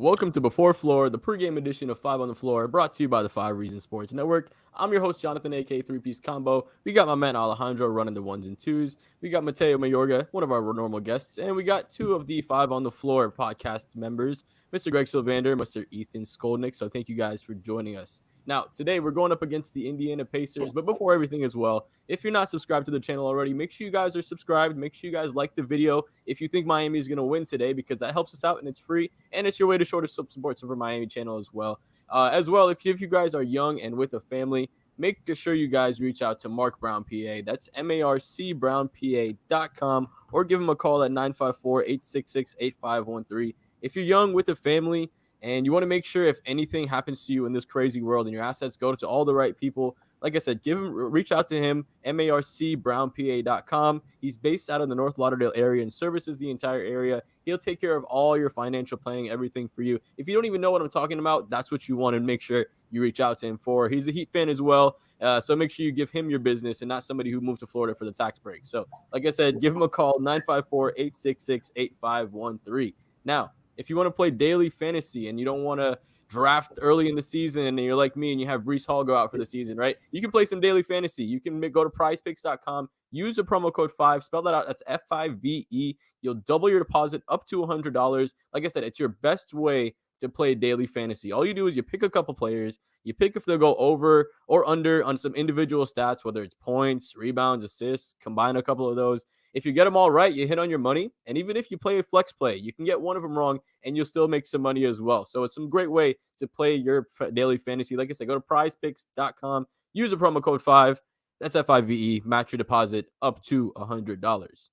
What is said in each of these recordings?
Welcome to Before Floor, the pregame edition of Five on the Floor, brought to you by the Five Reasons Sports Network. I'm your host, Jonathan, aka Three Piece Combo. We got my man Alejandro running the ones and twos. We got Mateo Mayorga, one of our normal guests, and we got two of the Five on the Floor podcast members, Mr. Greg Sylvander, Mr. Ethan Skolnick. So thank you guys for joining us. Now, today we're going up against the Indiana Pacers, but before everything as well, if you're not subscribed to the channel already, make sure you guys are subscribed. Make sure you guys like the video if you think Miami is going to win today, because that helps us out and it's free, and it's your way to show some support for Miami channel as well. If you guys are young and with a family, make sure you guys reach out to Mark Brown PA. That's marcbrownpa.com, or give him a call at 954-866-8513. If you're young with a family and you want to make sure if anything happens to you in this crazy world and your assets go to all the right people, like I said, reach out to him, marcbrownpa.com. He's based out of the North Lauderdale area and services the entire area. He'll take care of all your financial planning, everything for you. If you don't even know what I'm talking about, that's what you want to make sure you reach out to him for. He's a Heat fan as well, so make sure you give him your business and not somebody who moved to Florida for the tax break. So, like I said, give him a call, 954-866-8513. Now, if you want to play daily fantasy and you don't want to draft early in the season and you're like me and you have Breece Hall go out for the season, right? You can play some daily fantasy. You can go to prizepicks.com, use the promo code 5, spell that out. That's F5VE. You'll double your deposit up to $100. Like I said, it's your best way to play daily fantasy. All you do is you pick a couple players, you pick if they'll go over or under on some individual stats, whether it's points, rebounds, assists, combine a couple of those. If you get them all right, you hit on your money. And even if you play a flex play, you can get one of them wrong and you'll still make some money as well. So it's some great way to play your daily fantasy. Like I said, go to prizepicks.com, use the promo code 5. That's F5VE. Match your deposit up to $100.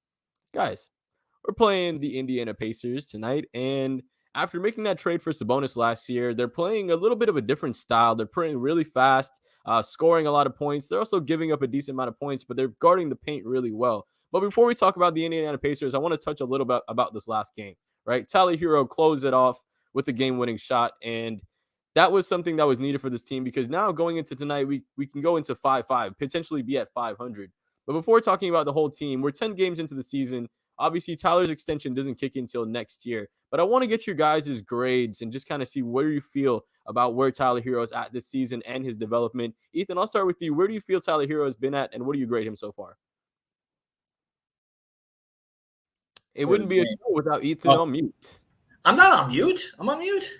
Guys, we're playing the Indiana Pacers tonight. And after making that trade for Sabonis last year, they're playing a little bit of a different style. They're playing really fast, scoring a lot of points. They're also giving up a decent amount of points, but they're guarding the paint really well. But before we talk about the Indiana Pacers, I want to touch a little bit about this last game, right? Tyler Herro closed it off with the game-winning shot, and that was something that was needed for this team, because now going into tonight, we can go into 5-5, potentially be at 500. But before talking about the whole team, we're 10 games into the season. Obviously, Tyler's extension doesn't kick in until next year, but I want to get your guys' grades and just kind of see where you feel about where Tyler Herro is at this season and his development. Ethan, I'll start with you. Where do you feel Tyler Herro has been at, and what do you grade him so far? It wouldn't be a show without Ethan on mute. I'm not on mute. I'm on mute.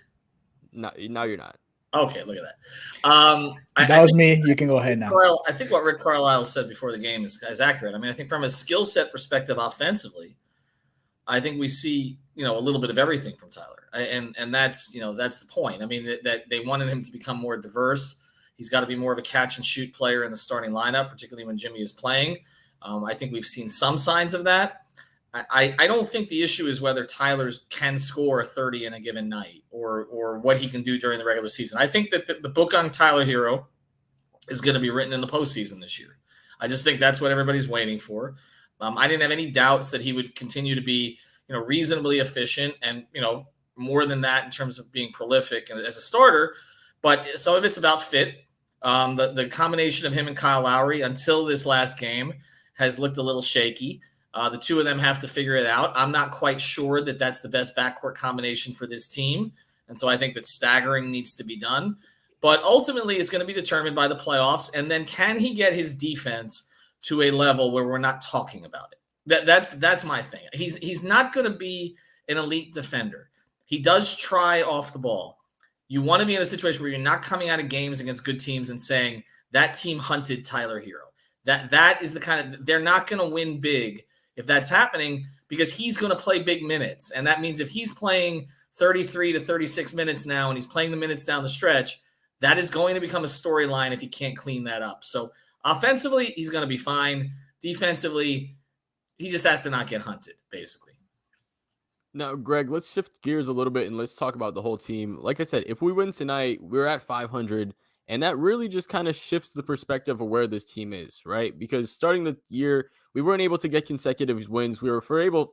No, now you're not. Okay, look at that. That was me. You can go ahead now. I think what Rick Carlisle said before the game is accurate. I mean, I think from a skill set perspective offensively, I think we see, a little bit of everything from Tyler. And that's the point. I mean, that they wanted him to become more diverse. He's got to be more of a catch and shoot player in the starting lineup, particularly when Jimmy is playing. I think we've seen some signs of that. I don't think the issue is whether Tyler's can score 30 in a given night or what he can do during the regular season. I think that the book on Tyler Herro is going to be written in the postseason this year. I just think that's what everybody's waiting for. I didn't have any doubts that he would continue to be, reasonably efficient and, more than that in terms of being prolific as a starter. But some of it's about fit. The combination of him and Kyle Lowry until this last game has looked a little shaky. The two of them have to figure it out. I'm not quite sure that that's the best backcourt combination for this team. And so I think that staggering needs to be done. But ultimately, it's going to be determined by the playoffs. And then can he get his defense to a level where we're not talking about it? That's my thing. He's not going to be an elite defender. He does try off the ball. You want to be in a situation where you're not coming out of games against good teams and saying that team hunted Tyler Herro. That is the kind of – they're not going to win big if that's happening, because he's going to play big minutes. And that means if he's playing 33 to 36 minutes now and he's playing the minutes down the stretch, that is going to become a storyline if he can't clean that up. So offensively, he's going to be fine. Defensively, he just has to not get hunted, basically. Now, Greg, let's shift gears a little bit and let's talk about the whole team. Like I said, if we win tonight, we're at 500. And that really just kind of shifts the perspective of where this team is, right? Because starting the year, we weren't able to get consecutive wins. We were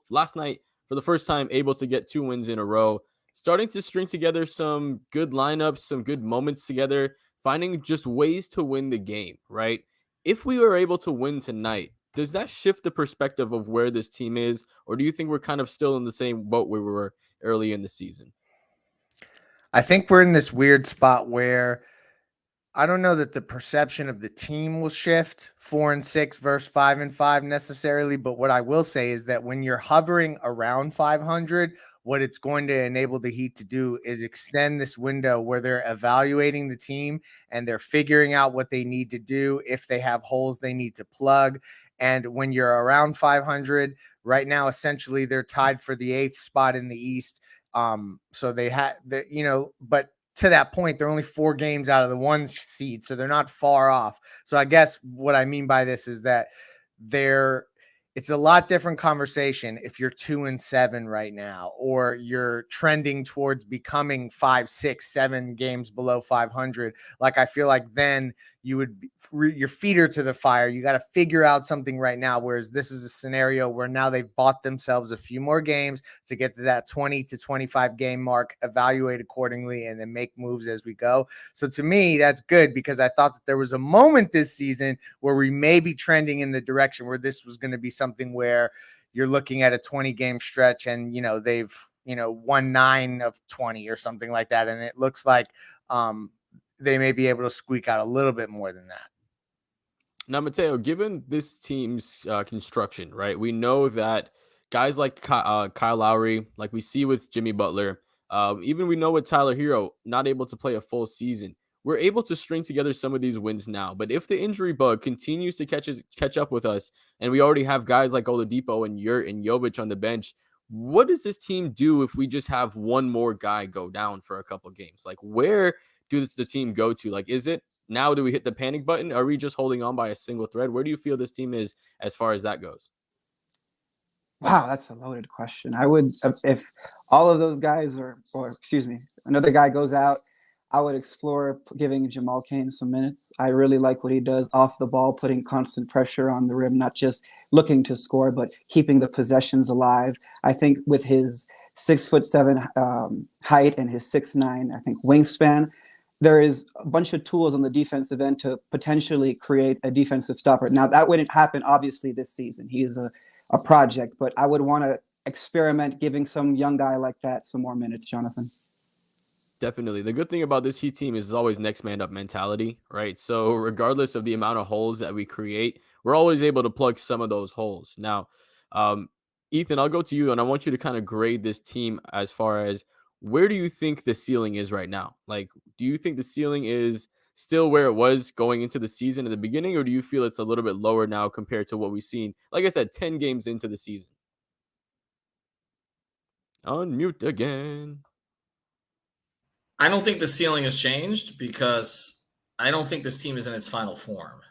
last night, for the first time, able to get 2 wins in a row. Starting to string together some good lineups, some good moments together, finding just ways to win the game, right? If we were able to win tonight, does that shift the perspective of where this team is? Or do you think we're kind of still in the same boat where we were early in the season? I think we're in this weird spot where I don't know that the perception of the team will shift 4-6 versus 5-5 necessarily. But what I will say is that when you're hovering around 500, what it's going to enable the Heat to do is extend this window where they're evaluating the team and they're figuring out what they need to do, if they have holes they need to plug. And when you're around 500 right now, essentially they're tied for the 8th spot in the East. So they had the, but to that point, they're only 4 games out of the 1 seed, so they're not far off. So I guess what I mean by this is that it's a lot different conversation if you're 2-7 right now, or you're trending towards becoming 5, 6, 7 games below 500. Like, I feel like then you would your feet are to the fire. You got to figure out something right now. Whereas this is a scenario where now they've bought themselves a few more games to get to that 20 to 25 game mark, evaluate accordingly, and then make moves as we go. So to me, that's good, because I thought that there was a moment this season where we may be trending in the direction where this was going to be something where you're looking at a 20 game stretch and, they've, won 9 of 20 or something like that. And it looks like, they may be able to squeak out a little bit more than that. Now, Mateo, given this team's construction, right, we know that guys like Kyle Lowry, like we see with Jimmy Butler, even we know with Tyler Herro, not able to play a full season. We're able to string together some of these wins now. But if the injury bug continues to catch up with us, and we already have guys like Oladipo and Yurt and Jovic on the bench, what does this team do if we just have one more guy go down for a couple games? Like, where does the team go to? Like, is it now, do we hit the panic button? Are we just holding on by a single thread? Where do you feel this team is as far as that goes? Wow, that's a loaded question. I would, if all of those guys another guy goes out, I would explore giving Jamal Kane some minutes. I really like what he does off the ball, putting constant pressure on the rim, not just looking to score, but keeping the possessions alive. I think with his 6'7" height and his 6'9", I think wingspan, there is a bunch of tools on the defensive end to potentially create a defensive stopper. Now, that wouldn't happen, obviously, this season. He is a project, but I would want to experiment giving some young guy like that some more minutes, Jonathan. Definitely. The good thing about this Heat team is always next man up mentality, right? So regardless of the amount of holes that we create, we're always able to plug some of those holes. Now, Ethan, I'll go to you, and I want you to kind of grade this team as far as where do you think the ceiling is right now? Like, do you think the ceiling is still where it was going into the season at the beginning, or do you feel it's a little bit lower now compared to what we've seen? Like I said, 10 games into the season. Unmute again. I don't think the ceiling has changed, because I don't think this team is in its final form.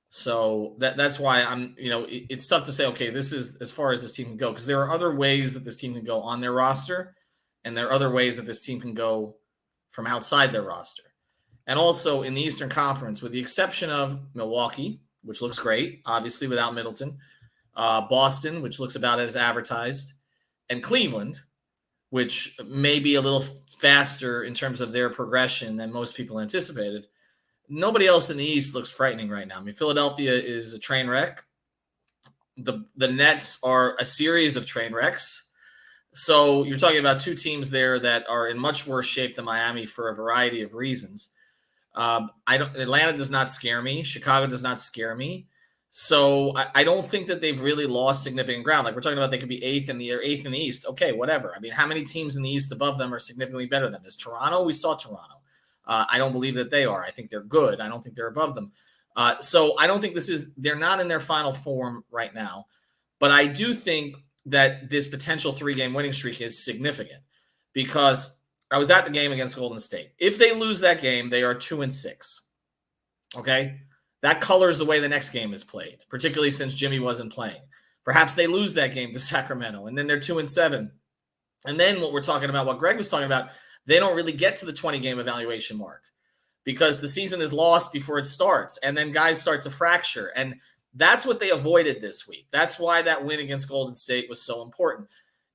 So that's why it's tough to say, okay, this is as far as this team can go, because there are other ways that this team can go on their roster, and there are other ways that this team can go from outside their roster. And also in the Eastern Conference, with the exception of Milwaukee, which looks great, obviously without Middleton, Boston, which looks about as advertised, and Cleveland, which may be a little faster in terms of their progression than most people anticipated. Nobody else in the East looks frightening right now. I mean, Philadelphia is a train wreck. The Nets are a series of train wrecks. So you're talking about 2 teams there that are in much worse shape than Miami for a variety of reasons. Atlanta does not scare me. Chicago does not scare me. So I don't think that they've really lost significant ground. Like, we're talking about, they could be 8th in the East. Okay, whatever. I mean, how many teams in the East above them are significantly better than them? Is Toronto? We saw Toronto. I don't believe that they are. I think they're good. I don't think they're above them. So I don't think they're not in their final form right now. But I do think that this potential 3-game winning streak is significant, because I was at the game against Golden State. If they lose that game, they are 2-6. Okay? That colors the way the next game is played, particularly since Jimmy wasn't playing. Perhaps they lose that game to Sacramento, and then they're 2-7. And then what we're talking about, what Greg was talking about, they don't really get to the 20-game evaluation mark, because the season is lost before it starts, and then guys start to fracture. And that's what they avoided this week. That's why that win against Golden State was so important.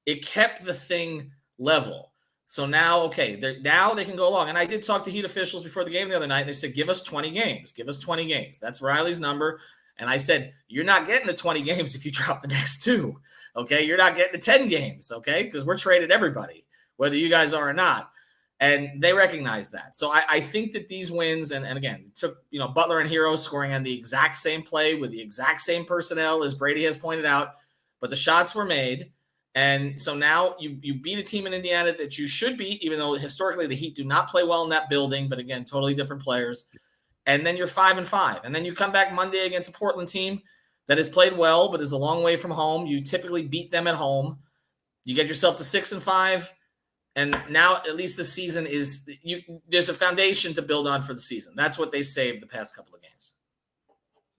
It kept the thing level. So now, okay, now they can go along. And I did talk to Heat officials before the game the other night, and they said, give us 20 games. Give us 20 games. That's Riley's number. And I said, you're not getting to 20 games if you drop the next 2. Okay, you're not getting to 10 games, okay, because we're traded everybody, whether you guys are or not. And they recognize that. So I think that these wins, and again, took, Butler and Herro scoring on the exact same play with the exact same personnel, as Brady has pointed out, but the shots were made. And so now you beat a team in Indiana that you should beat, even though historically the Heat do not play well in that building, but again, totally different players. And then you're 5-5. And then you come back Monday against a Portland team that has played well, but is a long way from home. You typically beat them at home. You get yourself to 6-5. And now at least the season there's a foundation to build on for the season. That's what they saved the past couple of games.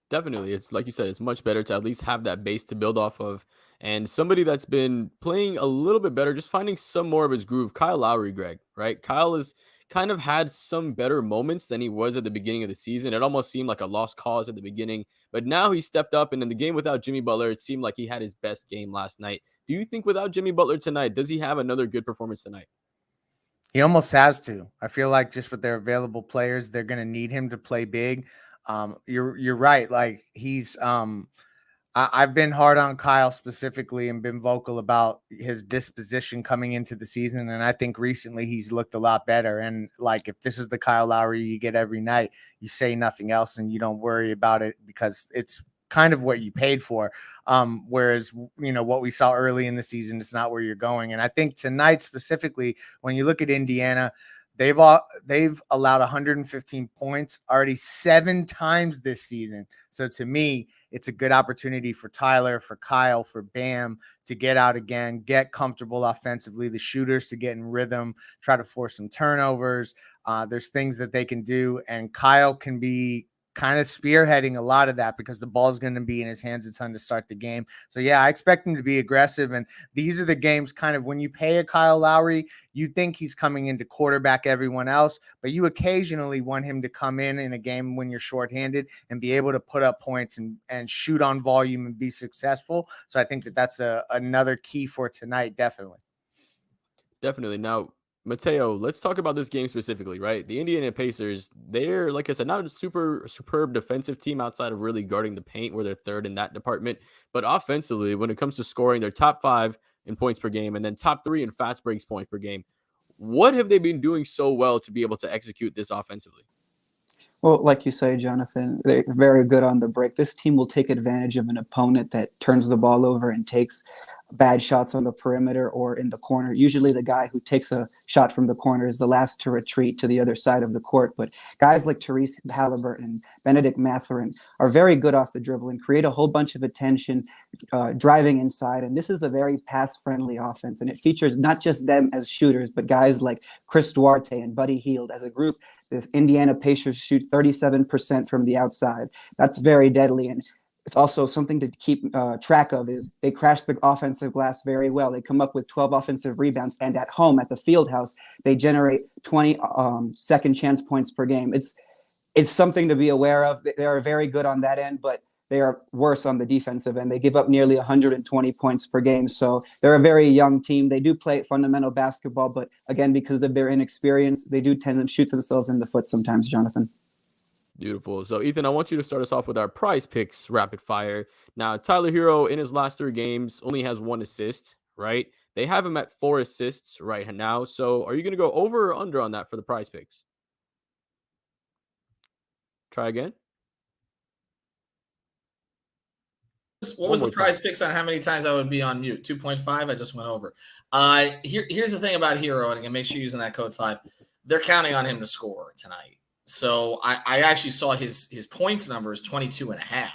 Definitely. It's like you said, it's much better to at least have that base to build off of. And somebody that's been playing a little bit better, just finding some more of his groove, Kyle Lowry, Greg, right? Kyle has kind of had some better moments than he was at the beginning of the season. It almost seemed like a lost cause at the beginning, but now he stepped up. And in the game without Jimmy Butler, it seemed like he had his best game last night. Do you think without Jimmy Butler tonight, does he have another good performance tonight? He almost has to. I feel like just with their available players, they're going to need him to play big. You're right. Like he's I've been hard on Kyle specifically and been vocal about his disposition coming into the season. And I think recently he's looked a lot better. And like, if this is the Kyle Lowry you get every night, you say nothing else and you don't worry about it because it's kind of what you paid for. Whereas, what we saw early in the season is not where you're going. And I think tonight specifically, when you look at Indiana, they've allowed 115 points already 7 times this season. So to me, it's a good opportunity for Tyler, for Kyle, for Bam to get out again, get comfortable offensively, the shooters to get in rhythm, try to force some turnovers. There's things that they can do, and Kyle can be kind of spearheading a lot of that because the ball is going to be in his hands a ton to start the game. So yeah, I expect him to be aggressive. And these are the games kind of when you pay a Kyle Lowry, you think he's coming in to quarterback everyone else, but you occasionally want him to come in a game when you're shorthanded and be able to put up points and shoot on volume and be successful. So I think that's another key for tonight. Definitely. Now, Mateo, let's talk about this game specifically, right? The Indiana Pacers, they're, like I said, not a superb defensive team outside of really guarding the paint, where they're third in that department. But offensively, when it comes to scoring, they're top 5 in points per game and then top 3 in fast breaks points per game. What have they been doing so well to be able to execute this offensively? Well, like you say, Jonathan, they're very good on the break. This team will take advantage of an opponent that turns the ball over and takes bad shots on the perimeter or in the corner. Usually the guy who takes a shot from the corner is the last to retreat to the other side of the court. But guys like Therese Halliburton and Benedict Mathurin are very good off the dribble and create a whole bunch of attention driving inside. And this is a very pass-friendly offense. And it features not just them as shooters, but guys like Chris Duarte and Buddy Hield. As a group, the Indiana Pacers shoot 37% from the outside. That's very deadly. And it's also something to keep track of is they crash the offensive glass very well. They come up with 12 offensive rebounds, and at home at the Fieldhouse, they generate 20 second chance points per game. It's something to be aware of. They are very good on that end, but they are worse on the defensive end. They give up nearly 120 points per game. So they're a very young team. They do play fundamental basketball, but again, because of their inexperience, they do tend to shoot themselves in the foot sometimes, Jonathan. Beautiful. So, Ethan, I want you to start us off with our prize picks rapid fire. Now, Tyler Herro in his last 3 games only has 1 assist, right? They have him at 4 assists right now. So, are you going to go over or under on that for the prize picks? Try again. What was the prize picks on how many times I would be on mute? 2.5. I just went over. Here's the thing about Herro, and make sure you're using that code 5. They're counting on him to score tonight. So I actually saw his points numbers 22.5,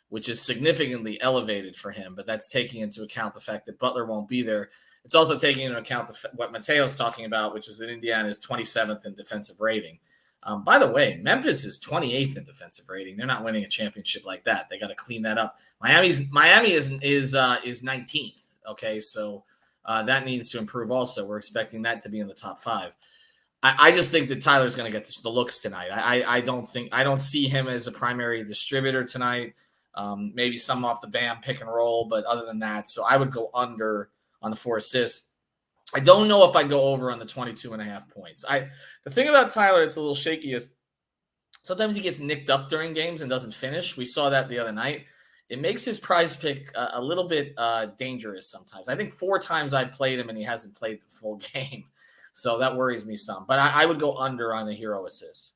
which is significantly elevated for him. But that's taking into account the fact that Butler won't be there. It's also taking into account what Mateo's talking about, which is that Indiana is 27th in defensive rating. By the way, Memphis is 28th in defensive rating. They're not winning a championship like that. They got to clean that up. Miami is 19th. Okay, so that needs to improve. Also, we're expecting that to be in the top 5. I just think that Tyler's going to get the looks tonight. I don't see him as a primary distributor tonight. Maybe some off the Bam pick and roll, but other than that, so I would go under on the 4 assists. I don't know if I'd go over on the 22.5 points. The thing about Tyler, it's a little shaky, is sometimes he gets nicked up during games and doesn't finish. We saw that the other night. It makes his prize pick a little bit dangerous sometimes. I think 4 times I played him and he hasn't played the full game. So that worries me some. But I would go under on the Herro assists.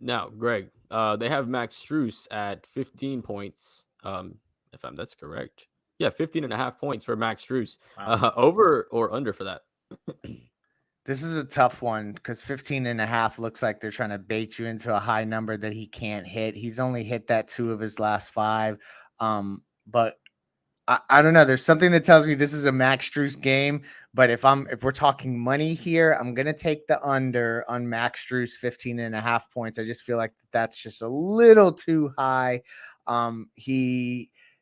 Now, Greg, they have Max Strus at 15 points. That's correct. Yeah, 15.5 points for Max Strus. Wow. Over or under for that? This is a tough one because 15.5 looks like they're trying to bait you into a high number that he can't hit. He's only hit that 2 of his last 5. But I don't know. There's something that tells me this is a Max Strus game. But if we're talking money here, I'm gonna take the under on Max Strus 15.5 points. I just feel like that's just a little too high.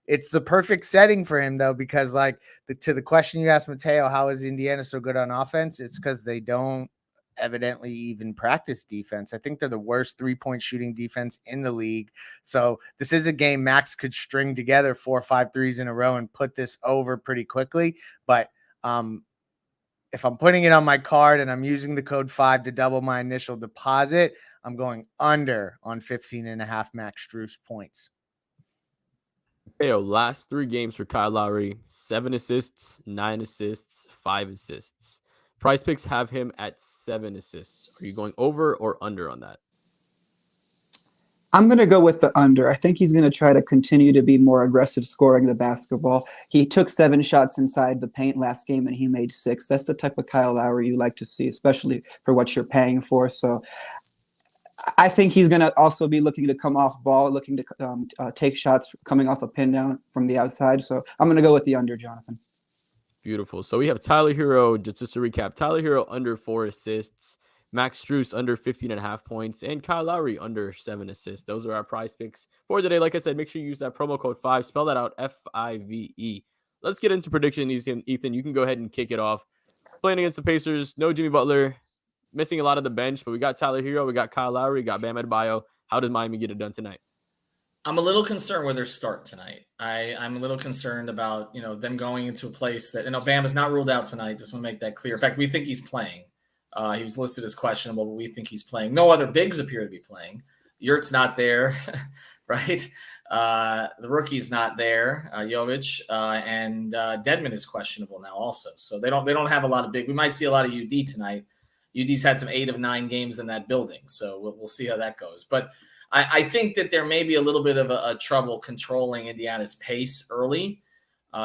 It's the perfect setting for him though, because to the question you asked Mateo, how is Indiana so good on offense? It's because they don't evidently even practice defense. I think they're the worst 3-point shooting defense in the league. So this is a game Max could string together 4 or 5 threes in a row and put this over pretty quickly. But if I'm putting it on my card and I'm using the code 5 to double my initial deposit, I'm going under on 15.5 Max Strus points. Last 3 games for Kyle Lowry, 7 assists, 9 assists, 5 assists. PrizePicks have him at 7 assists. Are you going over or under on that? I'm going to go with the under. I think he's going to try to continue to be more aggressive scoring the basketball. He took 7 shots inside the paint last game, and he made 6. That's the type of Kyle Lowry you like to see, especially for what you're paying for. So I think he's going to also be looking to come off ball, looking to take shots coming off a pin down from the outside. So I'm going to go with the under, Jonathan. Beautiful. So we have Tyler Herro, just to recap, Tyler Herro under 4 assists, Max Strus under 15.5 points, and Kyle Lowry under 7 assists. Those are our prize picks for today. Like I said, make sure you use that promo code 5. Spell that out, F-I-V-E. Let's get into prediction, Ethan. You can go ahead and kick it off. Playing against the Pacers, no Jimmy Butler, missing a lot of the bench, but we got Tyler Herro, we got Kyle Lowry, we got Bam Adebayo. How does Miami get it done tonight? I'm a little concerned with their start tonight. I'm a little concerned about, them going into a place that, Bam is not ruled out tonight. Just want to make that clear. In fact, we think he's playing. He was listed as questionable, but we think he's playing. No other bigs appear to be playing. Yurt's not there, right? The rookie's not there, Jovic, and Dedmon is questionable now also. So they don't have a lot of big. We might see a lot of UD tonight. UD's had some 8 of 9 games in that building, so we'll see how that goes. But I think that there may be a little bit of a trouble controlling Indiana's pace early.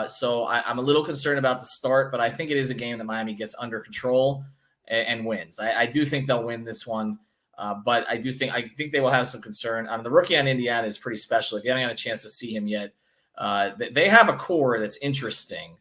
So I'm a little concerned about the start, but I think it is a game that Miami gets under control and wins. I do think they'll win this one, but I think they will have some concern. The rookie on Indiana is pretty special. If you haven't had a chance to see him yet, they have a core that's interesting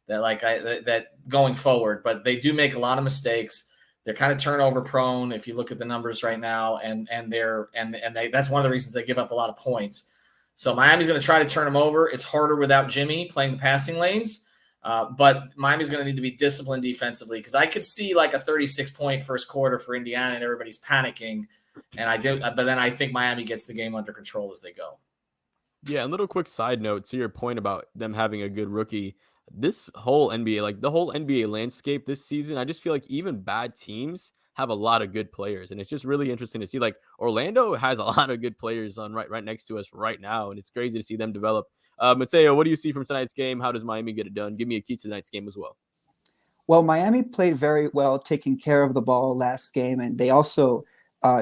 that going forward, but they do make a lot of mistakes. They're kind of turnover prone if you look at the numbers right now, and that's one of the reasons they give up a lot of points. So Miami's going to try to turn them over. It's harder without Jimmy playing the passing lanes, but Miami's going to need to be disciplined defensively, because I could see like a 36-point first quarter for Indiana and everybody's panicking, but then I think Miami gets the game under control as they go. Yeah, a little quick side note to your point about them having a good rookie. This whole NBA, the whole NBA landscape this season, I just feel like even bad teams have a lot of good players. And it's just really interesting to see, Orlando has a lot of good players on right next to us right now. And it's crazy to see them develop. Mateo, what do you see from tonight's game? How does Miami get it done? Give me a key to tonight's game as well. Well, Miami played very well, taking care of the ball last game. And they also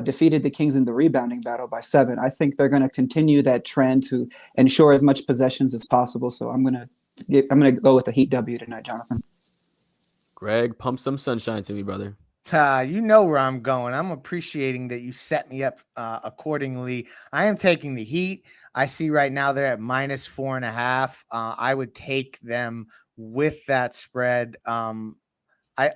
defeated the Kings in the rebounding battle by 7. I think they're going to continue that trend to ensure as much possessions as possible. So I'm going to go with the Heat W tonight, Jonathan. Greg, pump some sunshine to me, brother. You know where I'm going. I'm appreciating that you set me up accordingly. I am taking the Heat. I see right now they're at -4.5. I would take them with that spread.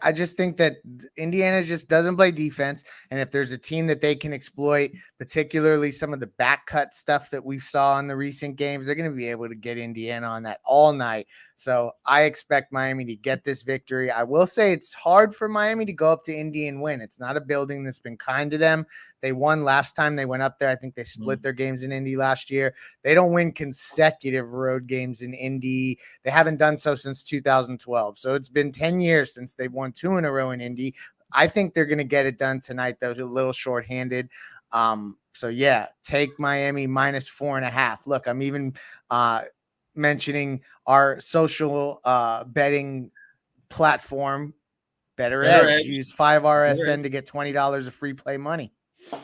I just think that Indiana just doesn't play defense. And if there's a team that they can exploit, particularly some of the back cut stuff that we saw in the recent games, they're going to be able to get Indiana on that all night. So I expect Miami to get this victory. I will say it's hard for Miami to go up to Indy and win. It's not a building that's been kind to them. They won last time they went up there. I think they split their games in Indy last year. They don't win consecutive road games in Indy. They haven't done so since 2012. So it's been 10 years since they've won 2 in a row in Indy. I think they're going to get it done tonight, though, a little shorthanded. So, yeah, take Miami -4.5. Look, I'm even mentioning our social betting platform, Better Better edge. edge. Use 5RSN Better to get $20 of free play money.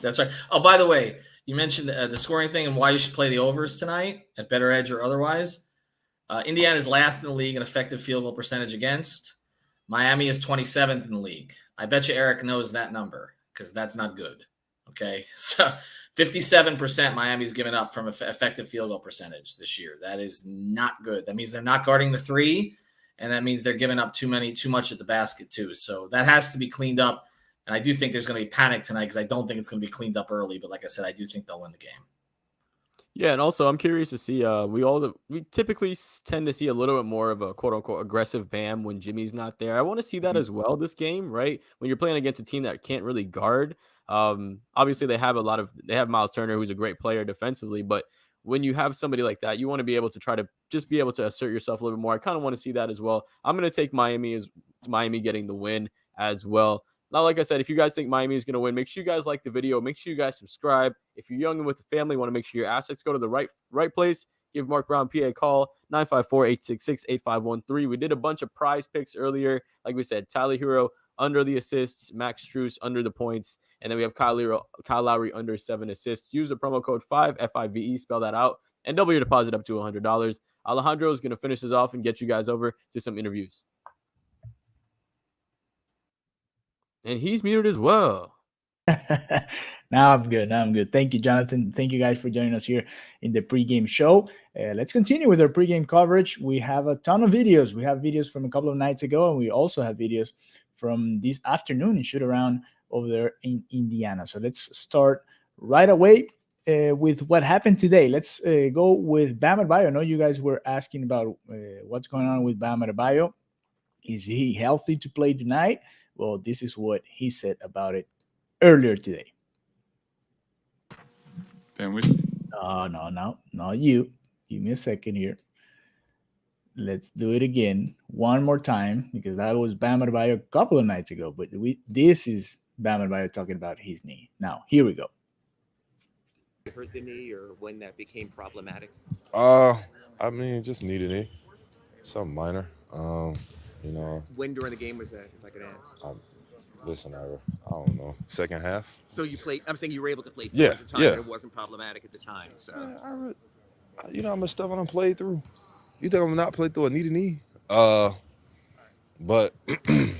That's right. Oh, by the way, you mentioned the scoring thing and why you should play the overs tonight at Better Edge or otherwise. Indiana is last in the league in effective field goal percentage against. Miami is 27th in the league. I bet you Eric knows that number because that's not good. Okay, so 57% Miami's given up from effective field goal percentage this year. That is not good. That means they're not guarding the three, and that means they're giving up too much at the basket too. So that has to be cleaned up. And I do think there's going to be panic tonight because I don't think it's going to be cleaned up early. But like I said, I do think they'll win the game. Yeah, and also I'm curious to see. We typically tend to see a little bit more of a quote unquote aggressive Bam when Jimmy's not there. I want to see that as well this game, right? When you're playing against a team that can't really guard. Obviously they have Miles Turner, who's a great player defensively, but when you have somebody like that, you want to be able to try to just be able to assert yourself a little bit more. I kind of want to see that as well. I'm going to take Miami getting the win as well. Now, like I said, if you guys think Miami is going to win, make sure you guys like the video. Make sure you guys subscribe. If you're young and with a family, want to make sure your assets go to the right place. Give Mark Brown PA a call, 954-866-8513. We did a bunch of prize picks earlier. Like we said, Tyler Herro under the assists, Max Strus under the points, and then we have Kyle Lowry under 7 assists. Use the promo code 5, FIVE, spell that out, and double your deposit up to $100. Alejandro is going to finish this off and get you guys over to some interviews. And he's muted as well. Now I'm good. Thank you, Jonathan. Thank you guys for joining us here in the pregame show. Let's continue with our pregame coverage. We have a ton of videos. We have videos from a couple of nights ago, and we also have videos from this afternoon in shoot around over there in Indiana. So let's start right away with what happened today. Let's go with Bam Adebayo. I know you guys were asking about what's going on with Bam Adebayo. Is he healthy to play tonight? Well, this is what he said about it earlier today. No, not you. Give me a second here. Let's do it again one more time because that was Bam Adebayo a couple of nights ago. But this is Bam Adebayo talking about his knee. Now, here we go. Hurt the knee or when that became problematic? Just knee to knee. Something minor. When during the game was that, if I could ask? Listen, I don't know. Second half. So you played. I'm saying you were able to play through Yeah, at the time. yeah. And it wasn't problematic at the time. So. Yeah, how much stuff I done played through. You think I'm not played through a knee to knee? But knee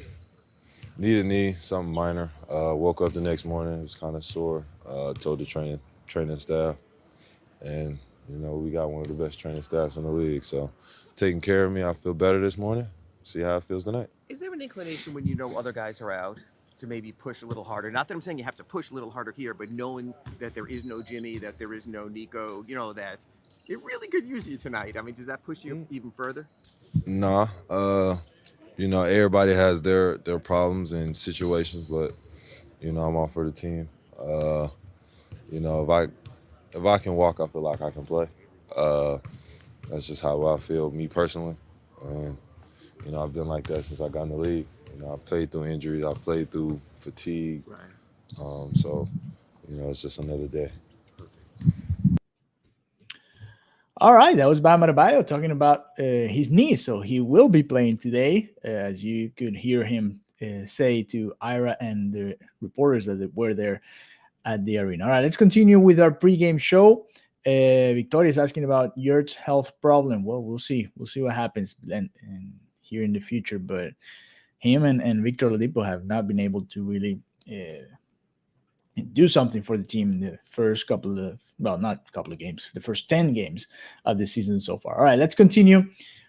to knee, something minor. Woke up the next morning, it was kind of sore. Told the training staff, and we got one of the best training staffs in the league. So taking care of me, I feel better this morning. See how it feels tonight. Is there an inclination when you know other guys are out to maybe push a little harder? Not that I'm saying you have to push a little harder here, but knowing that there is no Jimmy, that there is no Nico, that it really could use you tonight. I mean, does that push you even further? Nah. Everybody has their problems and situations, but I'm all for the team. If I can walk, I feel like I can play. That's just how I feel, me personally. And I've been like that since I got in the league. I've played through injuries. I've played through fatigue. Right. So it's just another day. All right, that was Bam Adebayo talking about his knee. So he will be playing today, as you could hear him say to Ira and the reporters that were there at the arena. All right, let's continue with our pregame show. Victoria is asking about Yurt's health problem. Well, we'll see. We'll see what happens and here in the future. But him and Victor Oladipo have not been able to really do something for the team in the first the first 10 games of the season so far. All right, let's continue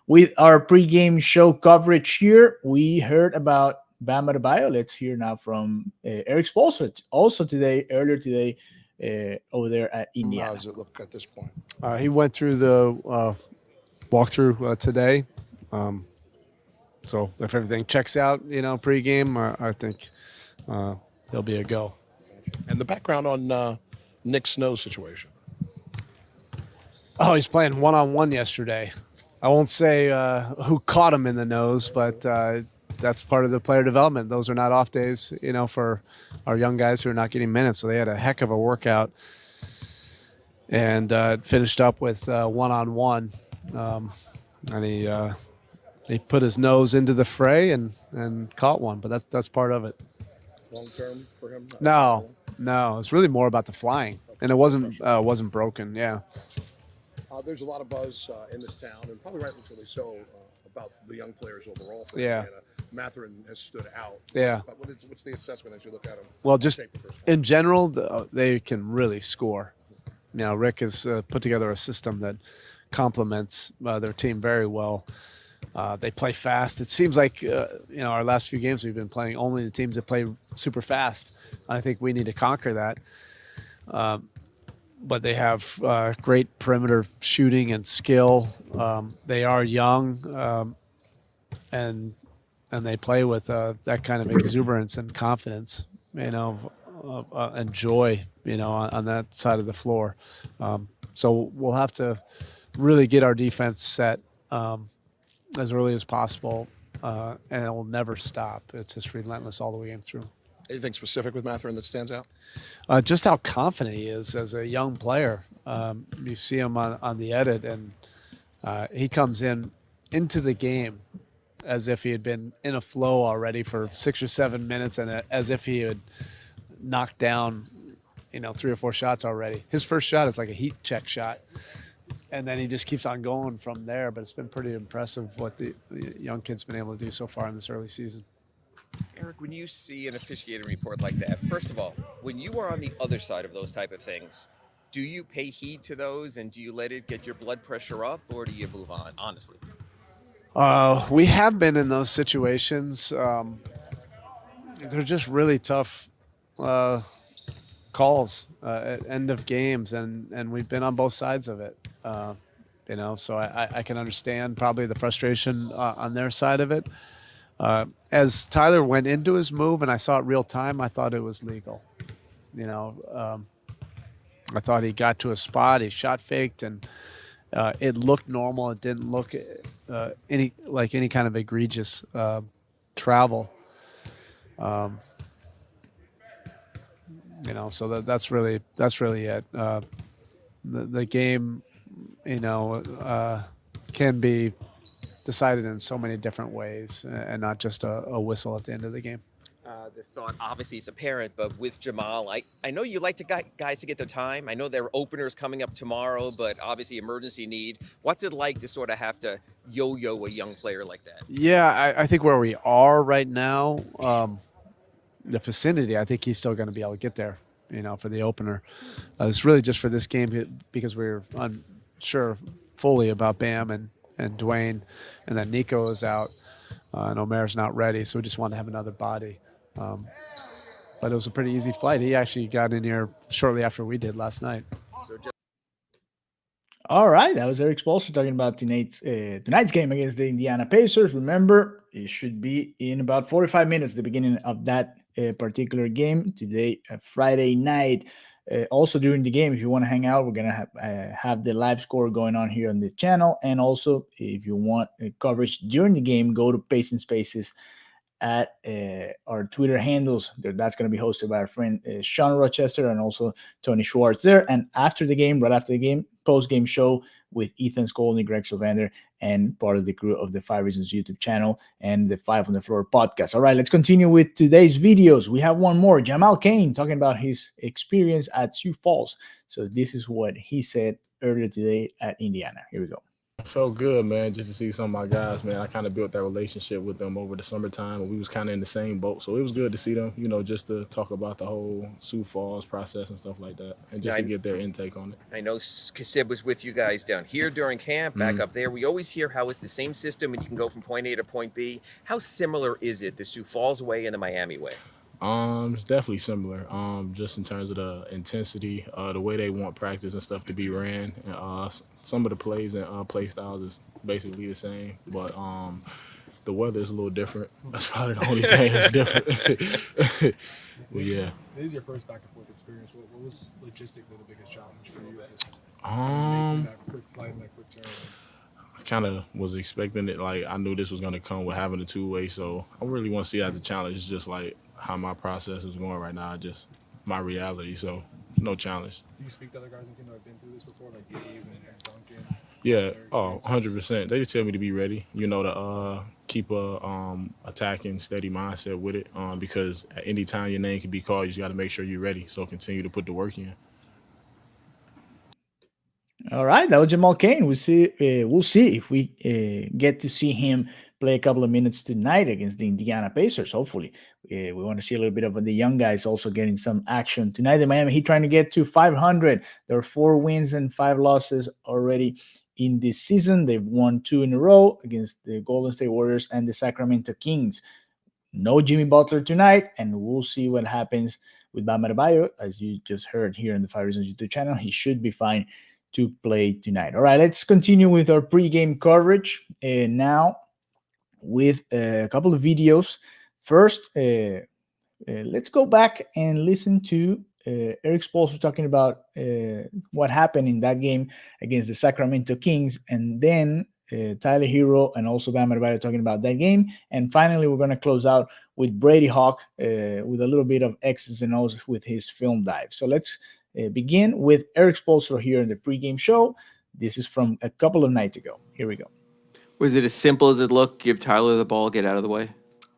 with our pregame show coverage here. We heard about Bam Adebayo. Let's hear now from Erik Spoelstra, also earlier today, over there at Indiana. How does it look at this point? He went through the walkthrough today. So if everything checks out, pregame, I think he'll be a go. And the background on Nick Snow's situation. Oh, he's playing one-on-one yesterday. I won't say who caught him in the nose, but that's part of the player development. Those are not off days, for our young guys who are not getting minutes. So they had a heck of a workout and finished up with one-on-one. And he he put his nose into the fray and caught one, but that's part of it. Long term for him? No, it's really more about the flying, and it wasn't broken. Yeah. There's a lot of buzz in this town, and probably rightfully so, about the young players overall for Yeah. Indiana. Mathurin has stood out. Yeah. But what's the assessment as you look at him? Well, just in general, they can really score. Rick has put together a system that complements their team very well. They play fast. It seems like our last few games we've been playing only the teams that play super fast. I think we need to conquer that. But they have great perimeter shooting and skill. They are young, and they play with that kind of exuberance and confidence, and joy, on that side of the floor. So we'll have to really get our defense set as early as possible, and it will never stop. It's just relentless all the way through. Anything specific with Mathurin that stands out? Just how confident he is as a young player. You see him on the edit, and he comes into the game as if he had been in a flow already for 6 or 7 minutes, and as if he had knocked down, 3 or 4 shots already. His first shot is like a heat check shot, and then he just keeps on going from there. But it's been pretty impressive what the young kid's been able to do so far in this early season. Erik, when you see an officiating report like that, first of all, when you are on the other side of those type of things, do you pay heed to those, and do you let it get your blood pressure up, or do you move on, honestly? We have been in those situations. They're just really tough calls at end of games, and we've been on both sides of it. So I can understand probably the frustration on their side of it. As Tyler went into his move and I saw it real time, I thought it was legal. I thought he got to a spot, he shot faked, and it looked normal. It didn't look any kind of egregious travel. So that's really it. The game, can be decided in so many different ways, and not just a whistle at the end of the game. The thought obviously is apparent, but with Jamal, I know you like to guys to get their time. I know their opener's coming up tomorrow, but obviously emergency need. What's it like to sort of have to yo-yo a young player like that? Yeah, I think where we are right now, the vicinity, I think he's still going to be able to get there, for the opener. It's really just for this game because we're unsure fully about Bam and Dwayne, and then Nico is out, and Omer's not ready, so we just want to have another body. But it was a pretty easy flight. He actually got in here shortly after we did last night. All right, that was Erik Spoelstra talking about tonight's game against the Indiana Pacers. Remember, it should be in about 45 minutes, the beginning of that particular game today, Friday night. Also during the game, if you want to hang out, we're going to have the live score going on here on the channel. And also, if you want coverage during the game, go to Pace and Spaces at our Twitter handles. That's going to be hosted by our friend Sean Rochester and also Tony Schwartz there. And after the game, right after the game, post-game show with Ethan Skolnick, Greg Sylvander, and part of the crew of the 5 Reasons YouTube channel and the 5 on the Floor podcast. All right, let's continue with today's videos. We have one more. Jamal Kane talking about his experience at Sioux Falls. So this is what he said earlier today at Indiana. Here we go. Felt good, man, just to see some of my guys, man. I kind of built that relationship with them over the summertime, and we was kind of in the same boat. So it was good to see them, just to talk about the whole Sioux Falls process and stuff like that, and just to get their intake on it. I know Kasib was with you guys down here during camp, back up there. We always hear how it's the same system and you can go from point A to point B. How similar is it, the Sioux Falls way and the Miami way? It's definitely similar. Just in terms of the intensity, the way they want practice and stuff to be ran. Some of the plays and play styles is basically the same, but the weather is a little different. That's probably the only thing that's different. But yeah. This is your first back and forth experience. What was logistically the biggest challenge for you? That quick flight and that quick turn. I kind of was expecting it. Like, I knew this was going to come with having a two-way, so I really want to see it as a challenge. It's just like how my process is going right now, just my reality, so no challenge. Do you speak to other guys in the team that have been through this before, like Gabe and Duncan? Yeah, 100%. They just tell me to be ready, to keep a attacking steady mindset with it. Because at any time your name can be called, you just got to make sure you're ready. So continue to put the work in. All right, that was Jamal Kane. We'll see. We'll see if we get to see him play a couple of minutes tonight against the Indiana Pacers. Hopefully, we want to see a little bit of the young guys also getting some action tonight. The Miami Heat trying to get to 500. There are 4 wins and 5 losses already in this season. They've won 2 in a row against the Golden State Warriors and the Sacramento Kings. No Jimmy Butler tonight, and we'll see what happens with Bam Adebayo. As you just heard here in the 5 Reasons YouTube channel, he should be fine to play tonight. All right, let's continue with our pregame coverage now with a couple of videos. First, let's go back and listen to Erik Spoelstra talking about what happened in that game against the Sacramento Kings, and then Tyler Herro and also Bam Adebayo talking about that game. And finally, we're going to close out with Brady Hawk with a little bit of X's and O's with his film dive. So let's begin with Erik Spoelstra here in the pregame show. This is from a couple of nights ago. Here we go. Was it as simple as it looked? Give Tyler the ball, get out of the way?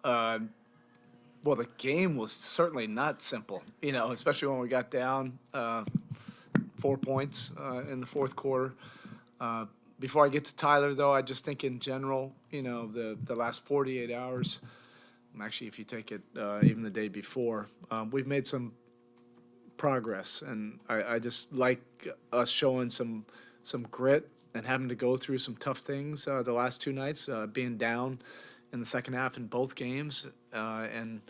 Well, the game was certainly not simple, especially when we got down 4 points in the fourth quarter. Before I get to Tyler, though, I just think in general, the last 48 hours, actually, if you take it even the day before, we've made some progress. And I just like us showing some grit and having to go through some tough things the last 2 nights, being down in the second half in both games, and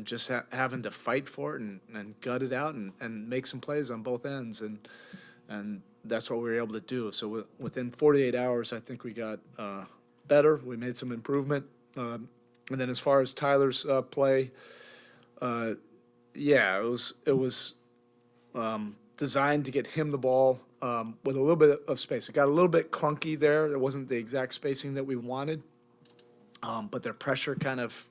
just having to fight for it and gut it out and make some plays on both ends. And that's what we were able to do. So within 48 hours, I think we got better. We made some improvement. And then as far as Tyler's play, it was designed to get him the ball with a little bit of space. It got a little bit clunky there. It wasn't the exact spacing that we wanted, but their pressure kind of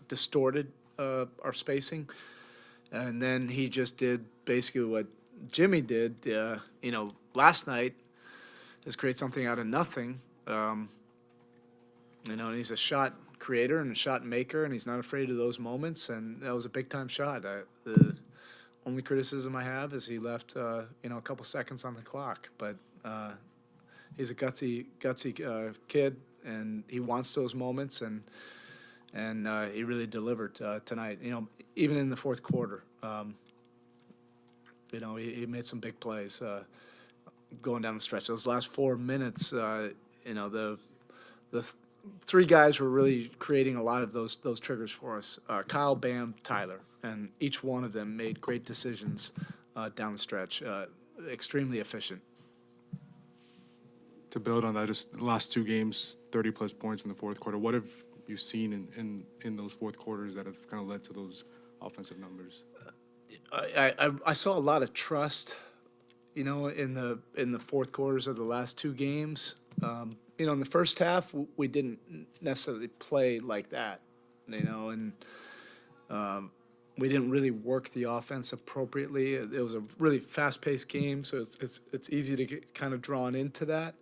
distorted our spacing. And then he just did basically what Jimmy did, last night, is create something out of nothing. And he's a shot creator and a shot maker, and he's not afraid of those moments. And that was a big time shot. The only criticism I have is he left, a couple seconds on the clock. But he's a gutsy kid, and he wants those moments, and he really delivered tonight. Even in the fourth quarter. He made some big plays going down the stretch. Those last 4 minutes, the 3 guys were really creating a lot of those triggers for us. Kyle, Bam, Tyler, and each one of them made great decisions down the stretch. Extremely efficient. To build on that, just the last 2 games, 30-plus points in the fourth quarter. What have you seen in those fourth quarters that have kind of led to those offensive numbers? I saw a lot of trust, in the fourth quarters of the last 2 games. In the first half, we didn't necessarily play like that, and we didn't really work the offense appropriately. It was a really fast-paced game, so it's easy to get kind of drawn into that.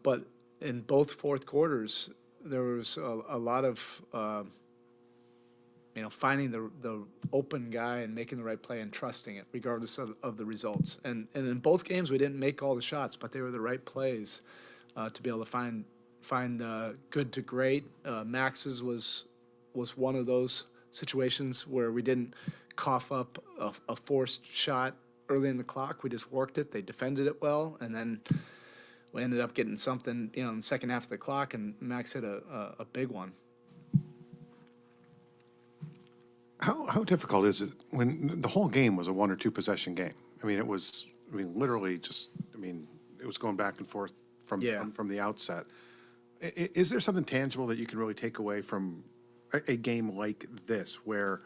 But in both fourth quarters, there was a lot of finding the open guy and making the right play and trusting it, regardless of the results. And in both games, we didn't make all the shots, but they were the right plays to be able to find good to great. Max's was one of those situations where we didn't cough up a forced shot early in the clock. We just worked it. They defended it well, and then we ended up getting something, in the second half of the clock, and Max hit a big one. How difficult is it when the whole game was a 1 or 2 possession game? Literally just, it was going back and forth from the outset. Is there something tangible that you can really take away from a game like this, where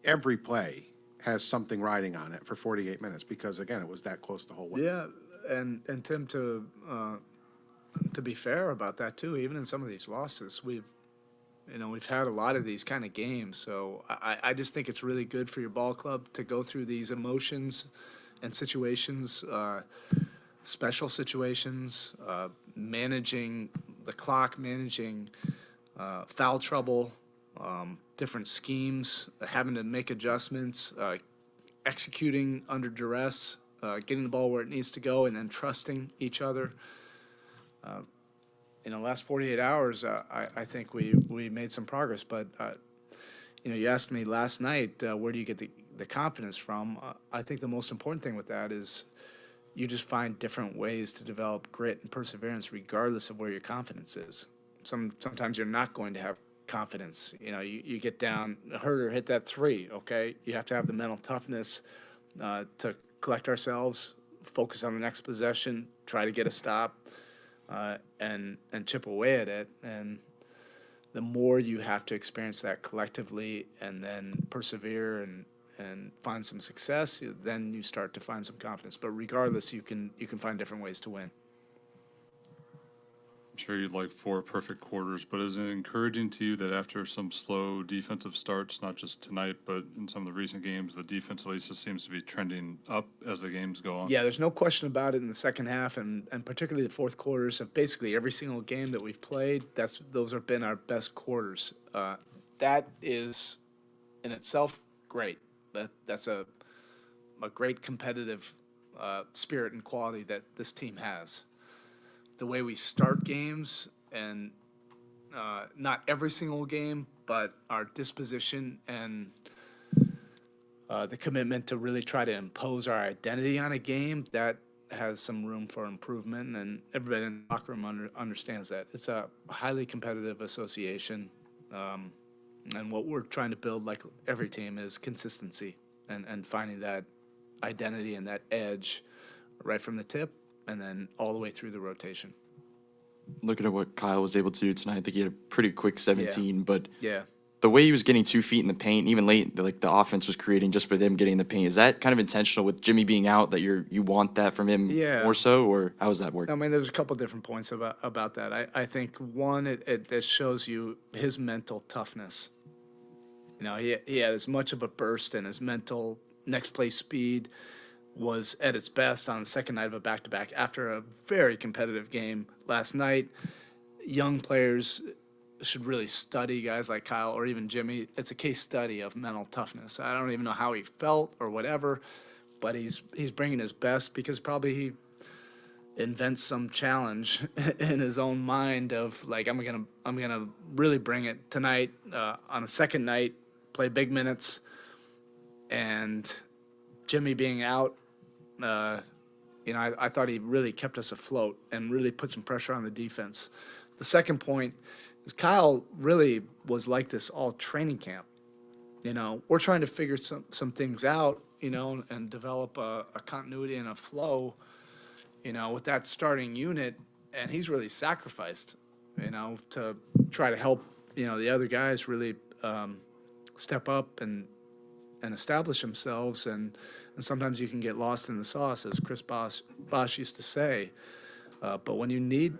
every play has something riding on it for 48 minutes? Because again, it was that close the whole way. Yeah, and Tim, to be fair about that too, even in some of these losses, we've had a lot of these kind of games. So I just think it's really good for your ball club to go through these emotions and situations special situations, managing the clock, managing foul trouble, different schemes, having to make adjustments, executing under duress, getting the ball where it needs to go, and then trusting each other. In the last 48 hours, I think we made some progress. But you asked me last night, where do you get the confidence from? I think the most important thing with that is you just find different ways to develop grit and perseverance, regardless of where your confidence is. Sometimes you're not going to have confidence. You get down, Herro hit that three. Okay, you have to have the mental toughness to collect ourselves, focus on the next possession, try to get a stop. And chip away at it, and the more you have to experience that collectively and then persevere and find some success, then you start to find some confidence. But regardless, you can find different ways to win. I'm sure you'd like 4 perfect quarters, but is it encouraging to you that after some slow defensive starts, not just tonight, but in some of the recent games, the defense at least just seems to be trending up as the games go on? Yeah, there's no question about it in the second half, and particularly the fourth quarters of basically every single game that we've played. Those have been our best quarters. That is, in itself, great. That's a great competitive spirit and quality that this team has. The way we start games, and not every single game, but our disposition and the commitment to really try to impose our identity on a game, that has some room for improvement, and everybody in the locker room understands that. It's a highly competitive association, and what we're trying to build, like every team, is consistency and finding that identity and that edge right from the tip and then all the way through the rotation. Looking at what Kyle was able to do tonight, I think he had a pretty quick 17, but Yeah. the way he was getting 2 feet in the paint, even late, the offense was creating just for them getting in the paint. Is that kind of intentional with Jimmy being out, that you want that from him more so, or how does that work? I mean, there's a couple different points about that. I think, one, it shows you his mental toughness. He had as much of a burst, and his mental next play speed was at its best on the second night of a back-to-back after a very competitive game last night. Young players should really study guys like Kyle or even Jimmy. It's a case study of mental toughness. I don't even know how he felt or whatever, but he's bringing his best, because probably he invents some challenge in his own mind of, like, I'm gonna really bring it tonight on the second night, play big minutes, and Jimmy being out, I thought he really kept us afloat and really put some pressure on the defense. The second point is Kyle really was like this all training camp. We're trying to figure some things out, and develop a continuity and a flow, with that starting unit. And he's really sacrificed, to try to help, the other guys really step up and establish themselves. And sometimes you can get lost in the sauce, as Chris Bosh used to say. But when you need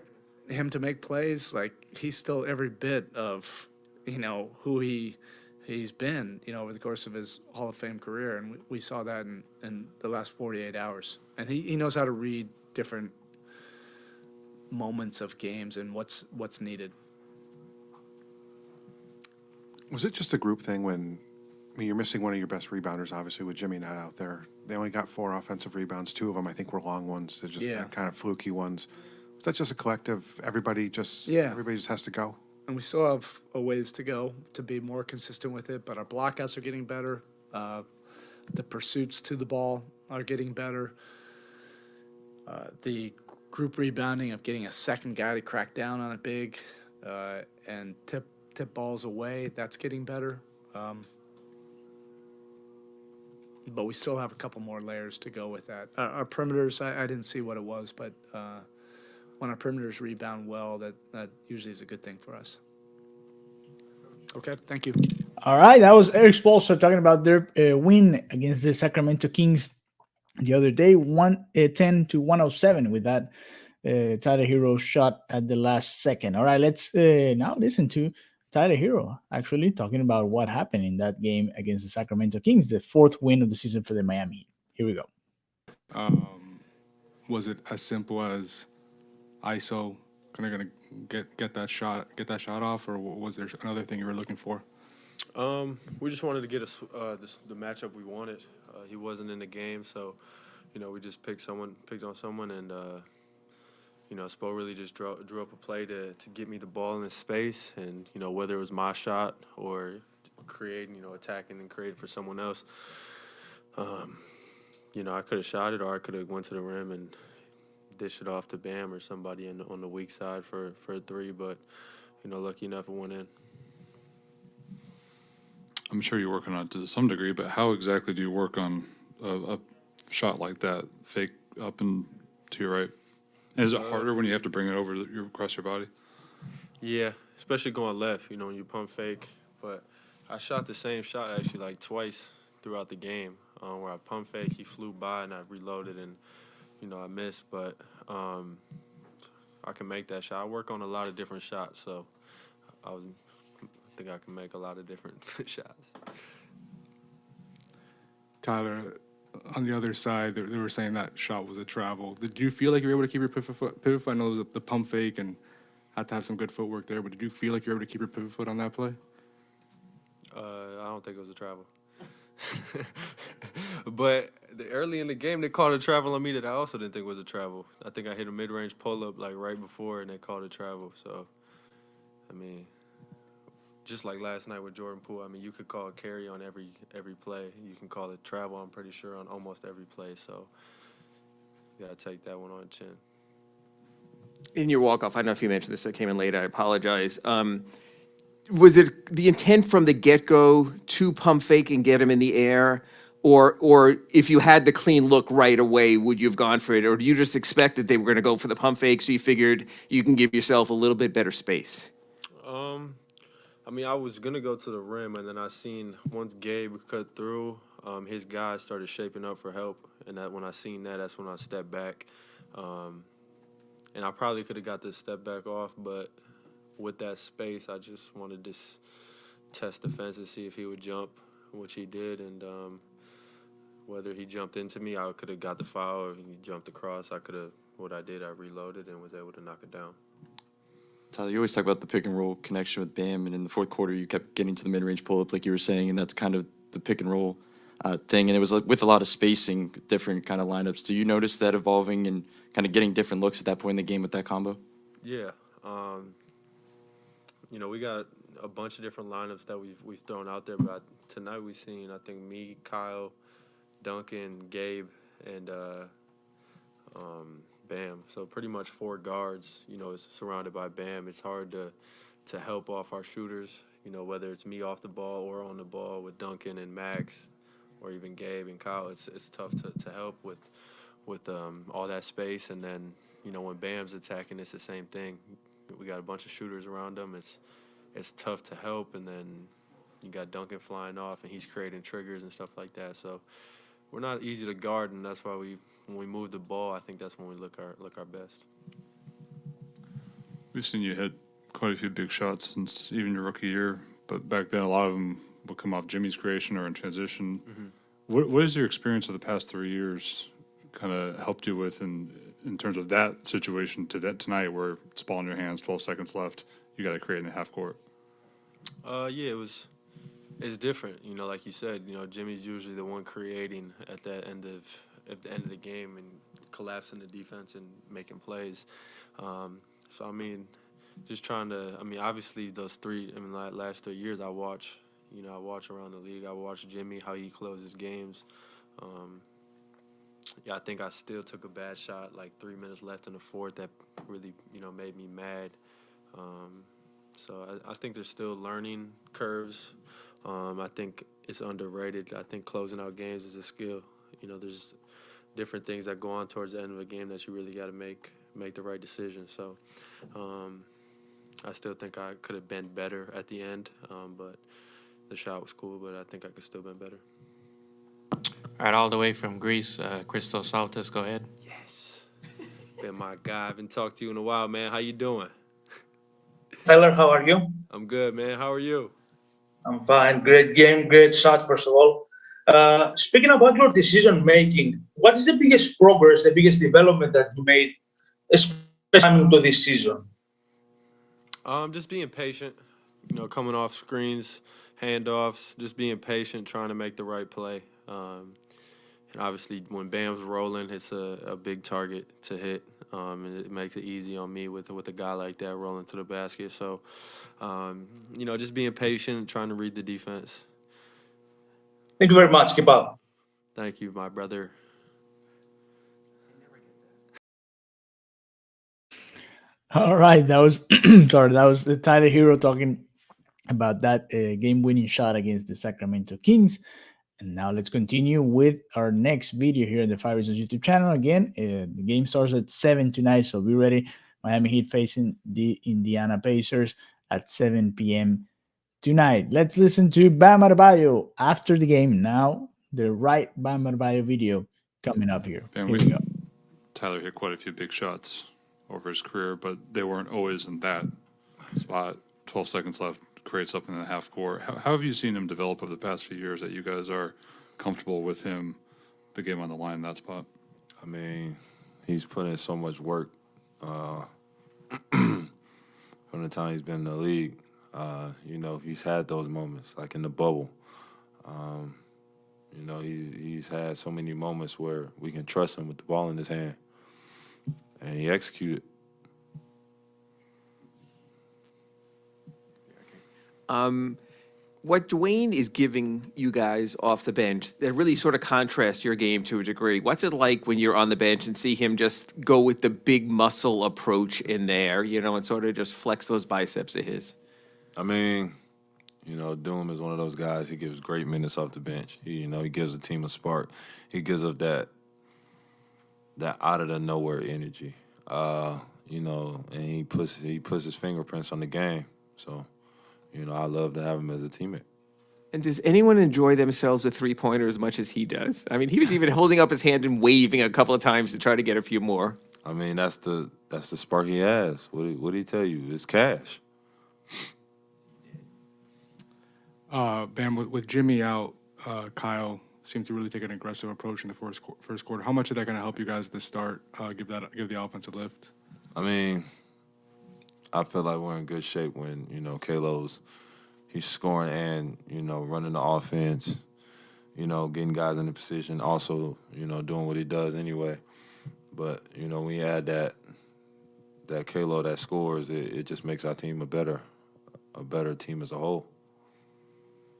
him to make plays, like, he's still every bit of, who he's been, over the course of his Hall of Fame career. And we saw that in the last 48 hours. And he knows how to read different moments of games and what's needed. Was it just a group thing when, you're missing one of your best rebounders, obviously, with Jimmy not out there? They only got 4 offensive rebounds. 2 of them, I think, were long ones. They're just kind of fluky ones. Was that just a collective, everybody just has to go? And we still have a ways to go to be more consistent with it, but our blockouts are getting better. The pursuits to the ball are getting better. The group rebounding of getting a second guy to crack down on it big and tip balls away, that's getting better. But we still have a couple more layers to go with that. Our perimeters, I didn't see what it was, but when our perimeters rebound well, that usually is a good thing for us. Okay, thank you. All right, that was Erik Spoelstra talking about their win against the Sacramento Kings the other day, 110-107 with that Tyler Herro shot at the last second. All right, let's now listen to Tyler Herro actually talking about what happened in that game against the Sacramento Kings, the 4th win of the season for the Miami Heat. Here we go. was it as simple as ISO kind of going to get that shot off, or was there another thing you were looking for? We just wanted to get the matchup we wanted. He wasn't in the game, so we just picked on someone, and Spo really just drew up a play to get me the ball in the space, and whether it was my shot or creating, attacking and creating for someone else. I could have shot it, or I could have went to the rim and dished it off to Bam or somebody on the weak side for a three, but lucky enough it went in. I'm sure you're working on it to some degree, but how exactly do you work on a shot like that, fake up and to your right? And is it harder when you have to bring it over across your body? Yeah, especially going left, when you pump fake. But I shot the same shot actually like twice throughout the game, where I pump fake, he flew by, and I reloaded, and I missed. But I can make that shot. I work on a lot of different shots, so I think I can make a lot of different shots. Tyler, on the other side, they were saying that shot was a travel. Did you feel like you were able to keep your pivot foot? I know it was the pump fake and had to have some good footwork there, but did you feel like you were able to keep your pivot foot on that play? I don't think it was a travel. But early in the game, they called a travel on me that I also didn't think was a travel. I think I hit a mid-range pull-up like right before, and they called a travel. So, just like last night with Jordan Poole, you could call a carry on every play. You can call it travel, I'm pretty sure, on almost every play. So you got to take that one on the chin. In your walk-off, I don't know if you mentioned this, I came in late, I apologize. Was it the intent from the get-go to pump fake and get him in the air? Or if you had the clean look right away, would you have gone for it? Or do you just expect that they were going to go for the pump fake, so you figured you can give yourself a little bit better space? I was going to go to the rim, and then I seen once Gabe cut through, his guys started shaping up for help. And when I seen that, that's when I stepped back. And I probably could have got this step back off, but with that space, I just wanted to test the fence and see if he would jump, which he did. And whether he jumped into me, I could have got the foul, or he jumped across. What I did, I reloaded and was able to knock it down. Tyler, you always talk about the pick and roll connection with Bam, and in the fourth quarter, you kept getting to the mid-range pull-up, like you were saying, and that's kind of the pick and roll thing. And it was with a lot of spacing, different kind of lineups. Do you notice that evolving and kind of getting different looks at that point in the game with that combo? Yeah. We got a bunch of different lineups that we've thrown out there, but tonight we've seen, I think, me, Kyle, Duncan, Gabe, and Bam. So pretty much four guards, is surrounded by Bam. It's hard to help off our shooters, whether it's me off the ball or on the ball with Duncan and Max, or even Gabe and Kyle. It's tough to help with all that space. And then, when Bam's attacking, it's the same thing. We got a bunch of shooters around him. It's tough to help, and then you got Duncan flying off, and he's creating triggers and stuff like that. So we're not easy to guard, and that's why when we move the ball, I think that's when we look our best. We've seen you hit quite a few big shots since even your rookie year, but back then a lot of them would come off Jimmy's creation or in transition. Mm-hmm. What is your experience of the past 3 years kind of helped you with in terms of that situation tonight where it's ball in your hands, 12 seconds left, you got to create in the half court? Yeah, it's different. Like you said, Jimmy's usually the one creating at the end of the game and collapsing the defense and making plays. So just trying to. Obviously those last 3 years I watch around the league. I watch Jimmy, how he closes games. I think I still took a bad shot like 3 minutes left in the fourth that really made me mad. So I think there's still learning curves. I think it's underrated. I think closing out games is a skill. There's different things that go on towards the end of a game that you really got to make the right decision. So I still think I could have been better at the end, but the shot was cool, but I think I could still been better. All right, all the way from Greece, Christos Saltis, go ahead. Yes. Been my guy. I haven't talked to you in a while, man. How you doing? Tyler, how are you? I'm good, man. How are you? I'm fine. Great game, great shot, first of all. Speaking about your decision making, what is the biggest progress, the biggest development that you made, especially into this season? Just being patient, coming off screens, handoffs, just being patient, trying to make the right play. And obviously, when Bam's rolling, it's a big target to hit, and it makes it easy on me with a guy like that rolling to the basket. So, just being patient, trying to read the defense. Thank you very much. Keep up. Thank you, my brother. All right, that was sorry, that was Tyler Herro talking about that game-winning shot against the Sacramento Kings. And now let's continue with our next video here in the Five Reasons YouTube channel. Again, the game starts at 7 tonight, so be ready. Miami Heat facing the Indiana Pacers at 7 p.m. tonight. Let's listen to Bam Adebayo after the game. Now, the right Bam Adebayo video coming up here. Bam, Here we go. Tyler hit quite a few big shots over his career, but they weren't always in that spot. 12 seconds left, create something in the half court. How have you seen him develop over the past few years that you guys are comfortable with him, the game on the line in that spot? I mean, he's put in so much work from the time he's been in the league. He's had those moments, like in the bubble. He's had so many moments where we can trust him with the ball in his hand, and he executed. What Dwayne is giving you guys off the bench, that really sort of contrasts your game to a degree. What's it like when you're on the bench and see him just go with the big muscle approach in there, and sort of just flex those biceps of his? I mean, Doom is one of those guys. He gives great minutes off the bench. He gives the team a spark. He gives up that out of the nowhere energy. And he puts his fingerprints on the game. So, I love to have him as a teammate. And does anyone enjoy themselves a three-pointer as much as he does? I mean, he was even holding up his hand and waving a couple of times to try to get a few more. I mean, that's the spark he has. What did he tell you? It's cash. Bam, with Jimmy out, Kyle seemed to really take an aggressive approach in the first quarter. How much is that going to help you guys at the start, give the offense a lift? I mean, I feel like we're in good shape when, he's scoring and, running the offense, getting guys in the position, also, doing what he does anyway. But, when we add that Kalo that scores, it just makes our team a better team as a whole.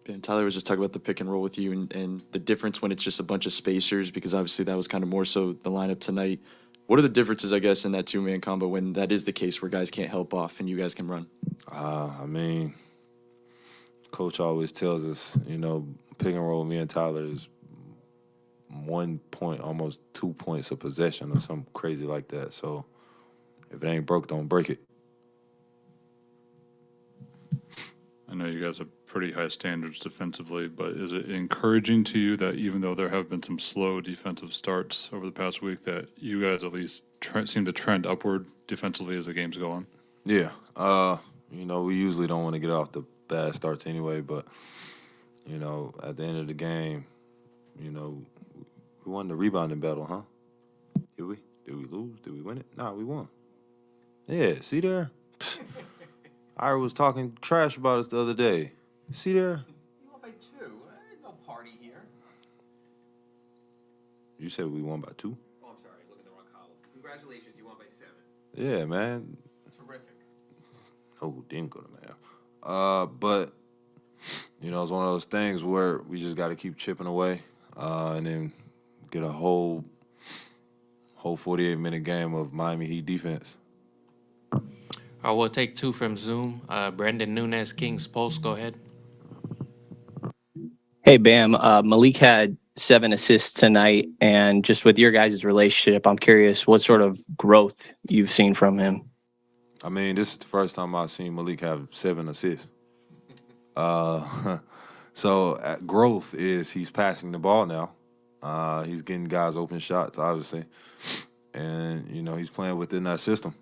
And Tyler was just talking about the pick and roll with you and the difference when it's just a bunch of spacers, because obviously that was kind of more so the lineup tonight. What are the differences, I guess, in that two-man combo when that is the case where guys can't help off and you guys can run? I mean, Coach always tells us, pick and roll with me and Tyler is 1 point, almost 2 points of possession or something crazy like that. So if it ain't broke, don't break it. I know you guys have pretty high standards defensively, but is it encouraging to you that even though there have been some slow defensive starts over the past week, that you guys at least seem to trend upward defensively as the games go on? Yeah. We usually don't want to get off the bad starts anyway, but, at the end of the game, we won the rebounding battle, huh? Did we? Did we lose? Did we win it? Nah, we won. Yeah, see there? I was talking trash about us the other day. See there? You won by 2. Ain't no party here. You said we won by 2? Oh, I'm sorry. Look at the wrong column. Congratulations. You won by 7. Yeah, man. Terrific. Oh, damn good, man. But, it's one of those things where we just got to keep chipping away and then get a whole 48-minute game of Miami Heat defense. We'll take 2 from Zoom. Brendan Nunes, Kings Post, go ahead. Hey, Bam. Malik had 7 assists tonight, and just with your guys' relationship, I'm curious what sort of growth you've seen from him. I mean, this is the first time I've seen Malik have 7 assists. So growth is he's passing the ball now. He's getting guys open shots, obviously. And, he's playing within that system.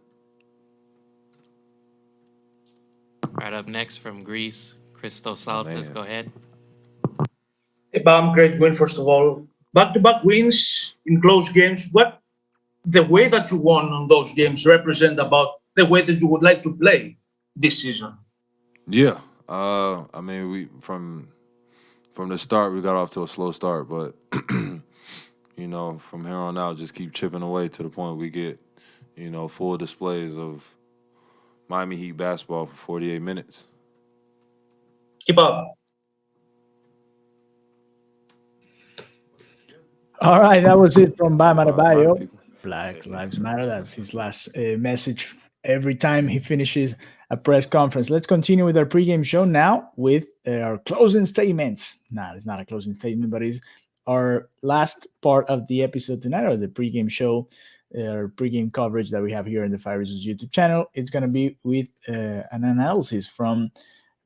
Right up next from Greece, Christos Saltis, go ahead. Bam, great win, first of all. Back-to-back wins in close games. What the way that you won on those games represent about the way that you would like to play this season? Yeah. I mean, we from the start we got off to a slow start, but you know, from here on out, just keep chipping away to the point we get, you know, full displays of Miami Heat basketball for 48 minutes. Keep up. All right, that was it from Bam Matter, Adebayo. people. Black Lives Matter. That's his last message every time he finishes a press conference. Let's continue with our pregame show now with our closing statements. Nah, it's not a closing statement, but it's our last part of the episode tonight, or the pregame show, our pregame coverage that we have here in the Fire Reasons YouTube channel. It's going to be with an analysis from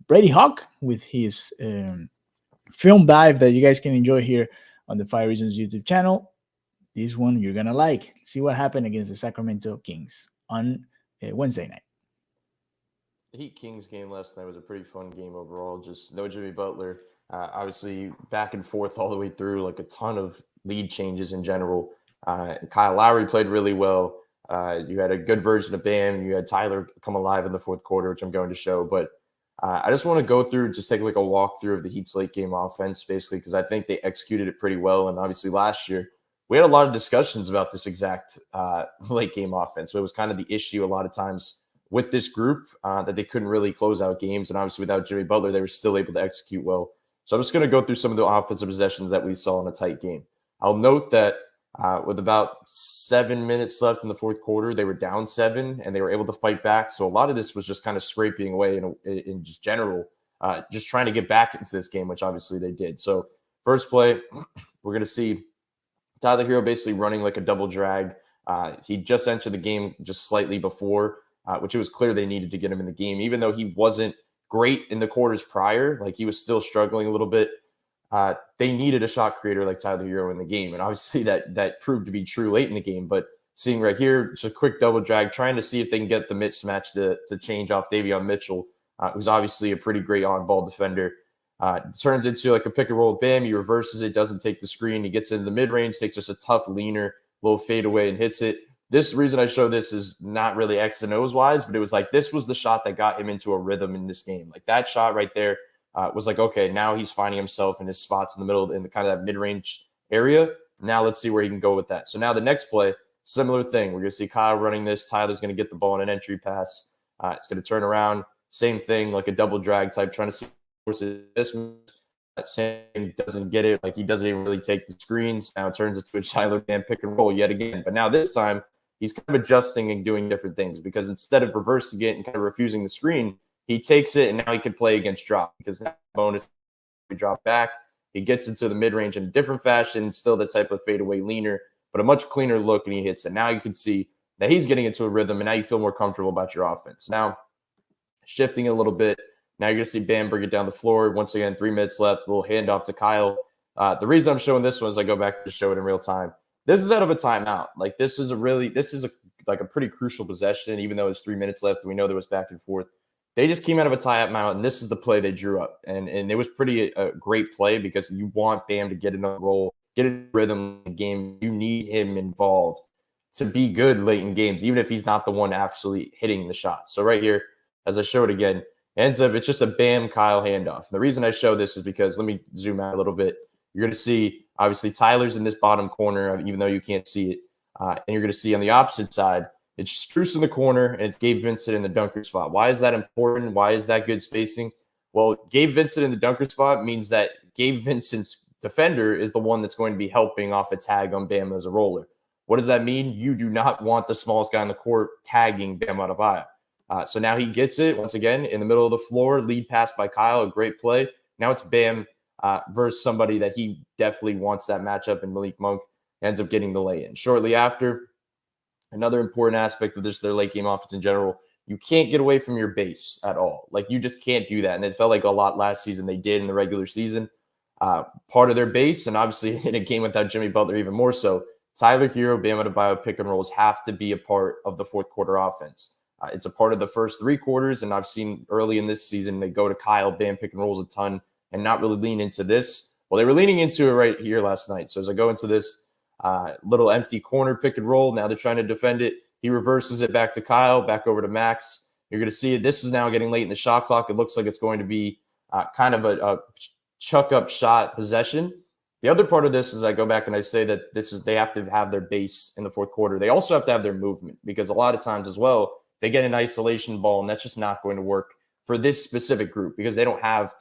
Brady Hawk with his film dive that you guys can enjoy here on the Fire Reasons YouTube channel. This one you're gonna like. See what happened against the Sacramento Kings on Wednesday night. The Heat Kings game last night was a pretty fun game overall. Just no Jimmy Butler. Obviously, back and forth all the way through, like a ton of lead changes in general. Kyle Lowry played really well. You had a good version of Bam. You had Tyler come alive in the fourth quarter, which I'm going to show. But I just want to go through, just take like a walkthrough of the Heat's late game offense, basically, because I think they executed it pretty well. And obviously last year, we had a lot of discussions about this exact late game offense. So it was kind of the issue a lot of times with this group that they couldn't really close out games. And obviously without Jimmy Butler, they were still able to execute well. So I'm just going to go through some of the offensive possessions that we saw in a tight game. I'll note that with about 7 minutes left in the fourth quarter, they were down 7 and they were able to fight back. So a lot of this was just kind of scraping away in just general, just trying to get back into this game, which obviously they did. So first play, we're going to see Tyler Herro basically running like a double drag. He just entered the game just slightly before, which it was clear they needed to get him in the game, even though he wasn't great in the quarters prior. Like he was still struggling a little bit. They needed a shot creator like Tyler Herro in the game. And obviously that proved to be true late in the game. But seeing right here, just a quick double drag, trying to see if they can get the mismatch to change off Davion Mitchell, who's obviously a pretty great on-ball defender. Turns into like a pick and roll. Bam, he reverses it, doesn't take the screen. He gets into the mid-range, takes just a tough leaner, little fadeaway, and hits it. This reason I show this is not really X and O's wise, but it was like this was the shot that got him into a rhythm in this game. Like that shot right there was like, okay, now he's finding himself in his spots in the middle, in the kind of that mid-range area. Now let's see where he can go with that. So now the next play, similar thing. We're going to see Kyle running this. Tyler's going to get the ball in an entry pass. It's going to turn around. Same thing, like a double drag type, trying to see this. Sam doesn't get it. Like he doesn't even really take the screens. Now it turns into a Tyler Bam pick and roll yet again. But now this time he's kind of adjusting and doing different things, because instead of reversing it and kind of refusing the screen, he takes it and now he can play against drop, because now bonus drop back. He gets into the mid-range in a different fashion, still the type of fadeaway leaner, but a much cleaner look, and he hits it. Now you can see that he's getting into a rhythm, and now you feel more comfortable about your offense. Now, shifting a little bit, now you're going to see Bam bring it down the floor. Once again, 3 minutes left. A little handoff to Kyle. The reason I'm showing this one is I go back to show it in real time. This is out of a timeout. Like this is a pretty crucial possession, even though it's 3 minutes left. We know there was back and forth. They just came out of a timeout, and this is the play they drew up. And it was pretty a great play, because you want Bam to get in a roll, get in a rhythm in the game. You need him involved to be good late in games, even if he's not the one actually hitting the shot. So right here, as I show it again, ends up it's just a Bam Kyle handoff. The reason I show this is because, let me zoom out a little bit. You're going to see, obviously, Tyler's in this bottom corner, even though you can't see it. And you're going to see on the opposite side, it's Strus in the corner, and it's Gabe Vincent in the dunker spot. Why is that important? Why is that good spacing? Well, Gabe Vincent in the dunker spot means that Gabe Vincent's defender is the one that's going to be helping off a tag on Bam as a roller. What does that mean? You do not want the smallest guy on the court tagging Bam Adebayo. So now he gets it, once again, in the middle of the floor, lead pass by Kyle, a great play. Now it's Bam versus somebody that he definitely wants that matchup, and Malik Monk ends up getting the lay-in. Shortly after, another important aspect of this, their late game offense in general, you can't get away from your base at all. Like, you just can't do that. And it felt like a lot last season they did in the regular season. Part of their base, and obviously in a game without Jimmy Butler even more so, Tyler Herro, Bam Adebayo pick and rolls have to be a part of the fourth quarter offense. It's a part of the first 3 quarters, and I've seen early in this season they go to Kyle, Bam pick and rolls a ton and not really lean into this. Well, they were leaning into it right here last night. So as I go into this little empty corner pick and roll, now they're trying to defend it. He reverses it back to Kyle, back over to Max. You're going to see it. This is now getting late in the shot clock. It looks like it's going to be kind of a chuck up shot possession. The other part of this is I go back and I say that they have to have their base in the fourth quarter. They also have to have their movement, because a lot of times as well, they get an isolation ball, and that's just not going to work for this specific group, because they don't have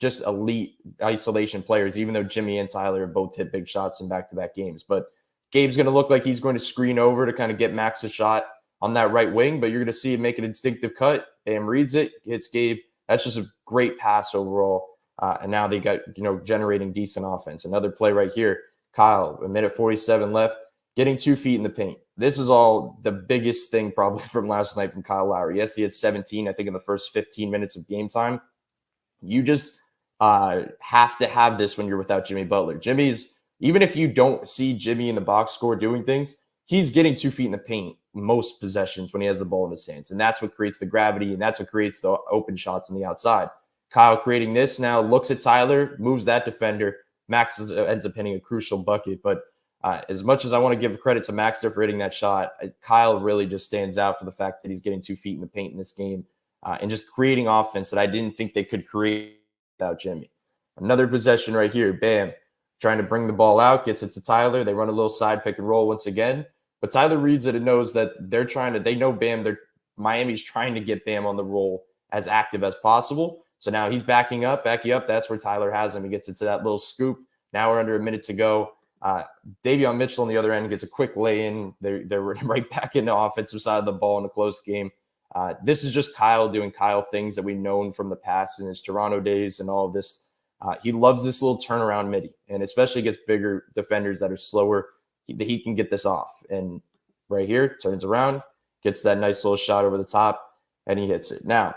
just elite isolation players, even though Jimmy and Tyler have both hit big shots in back-to-back games. But Gabe's going to look like he's going to screen over to kind of get Max a shot on that right wing, but you're going to see him make an instinctive cut. Bam reads it, hits Gabe. That's just a great pass overall. And now they got, generating decent offense. Another play right here. Kyle, 1:47 left, getting 2 feet in the paint. This is all the biggest thing probably from last night from Kyle Lowry. Yes, he had 17, I think, in the first 15 minutes of game time. You just have to have this when you're without Jimmy Butler. Even if you don't see Jimmy in the box score doing things, he's getting 2 feet in the paint most possessions when he has the ball in his hands. And that's what creates the gravity, and that's what creates the open shots on the outside. Kyle creating this now, looks at Tyler, moves that defender. Max ends up hitting a crucial bucket. But as much as I want to give credit to Max there for hitting that shot, Kyle really just stands out for the fact that he's getting 2 feet in the paint in this game and just creating offense that I didn't think they could create without Jimmy. Another possession right here. Bam. Trying to bring the ball out, gets it to Tyler. They run a little side pick and roll once again. But Tyler reads it and knows that they know Bam, Miami's trying to get Bam on the roll as active as possible. So now he's backing up. That's where Tyler has him. He gets into that little scoop. Now we're under a minute to go. Davion Mitchell on the other end gets a quick lay-in. They're right back in the offensive side of the ball in a close game. This is just Kyle doing Kyle things that we've known from the past in his Toronto days and all of this. He loves this little turnaround midi, and especially against bigger defenders that are slower, he can get this off. And right here, turns around, gets that nice little shot over the top, and he hits it. Now,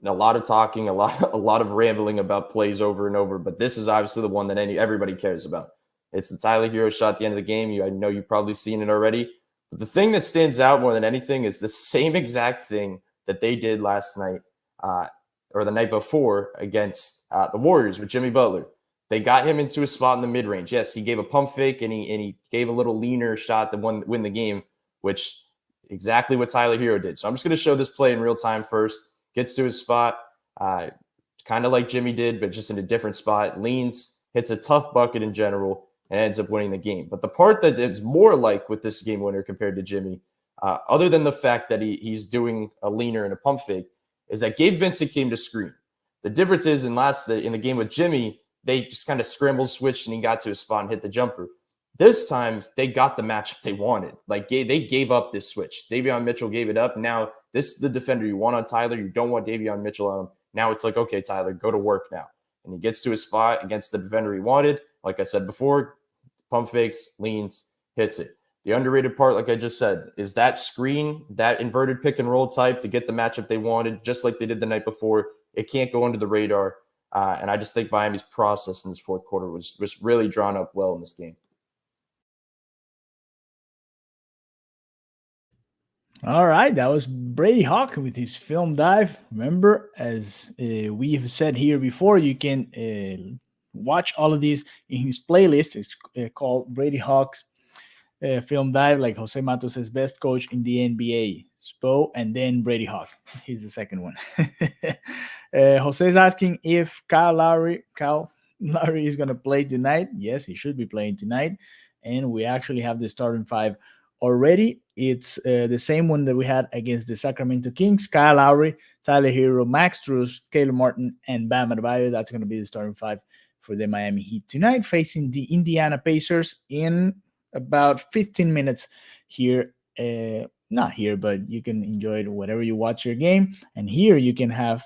a lot of talking, a lot of rambling about plays over and over, but this is obviously the one that everybody cares about. It's the Tyler Herro shot at the end of the game. I know you've probably seen it already. But the thing that stands out more than anything is the same exact thing that they did last night or the night before against the Warriors with Jimmy Butler. They got him into a spot in the mid-range. Yes, he gave a pump fake and he gave a little leaner shot that win the game, which exactly what Tyler Herro did. So I'm just going to show this play in real time first. Gets to his spot, kind of like Jimmy did, but just in a different spot. Leans, hits a tough bucket in general, and ends up winning the game. But the part that it's more like with this game winner compared to Jimmy, other than the fact that he's doing a leaner and a pump fake, is that Gabe Vincent came to screen. The difference is in the game with Jimmy, they just kind of scrambled, switched, and he got to his spot and hit the jumper. This time, they got the matchup they wanted. Like, they gave up this switch. Davion Mitchell gave it up. Now, this is the defender you want on Tyler. You don't want Davion Mitchell on him. Now it's like, okay, Tyler, go to work now. And he gets to his spot against the defender he wanted. Like I said before, pump fakes, leans, hits it. The underrated part, like I just said, is that screen, that inverted pick and roll type to get the matchup they wanted, just like they did the night before. It can't go under the radar. And I just think Miami's process in this fourth quarter was really drawn up well in this game. All right, that was Brady Hawk with his film dive. Remember, as we have said here before, you can watch all of these in his playlist. It's called Brady Hawk's film dive, like Jose Matos says, best coach in the NBA. Spo, and then Brady Hawk. He's the second one. Jose is asking if Kyle Lowry is going to play tonight. Yes, he should be playing tonight. And we actually have the starting five already. It's the same one that we had against the Sacramento Kings. Kyle Lowry, Tyler Herro, Max Strus, Caleb Martin, and Bam Adebayo. That's going to be the starting five for the Miami Heat tonight, facing the Indiana Pacers in about 15 minutes here. Not here, but you can enjoy it whenever you watch your game. And here you will have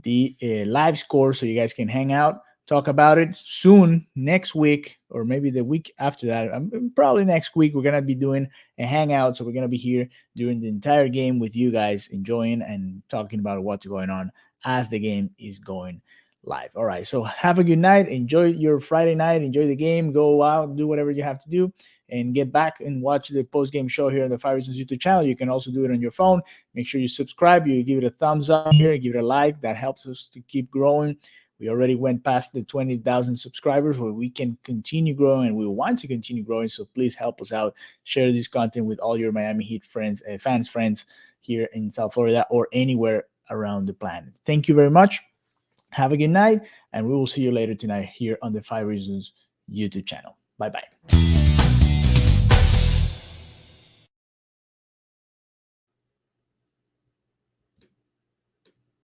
the live score, so you guys can hang out, talk about it soon next week, or maybe the week after that. Probably next week, we're going to be doing a hangout. So we're going to be here during the entire game with you guys, enjoying and talking about what's going on as the game is going live. All right. So have a good night. Enjoy your Friday night. Enjoy the game. Go out, do whatever you have to do, and get back and watch the post-game show here on the 5 Reasons YouTube channel. You can also do it on your phone. Make sure you subscribe. You give it a thumbs up here. Give it a like. That helps us to keep growing. We already went past the 20,000 subscribers where we can continue growing, and we want to continue growing. So please help us out. Share this content with all your Miami Heat friends, friends here in South Florida or anywhere around the planet. Thank you very much. Have a good night, and we will see you later tonight here on the 5 Reasons YouTube channel. Bye-bye.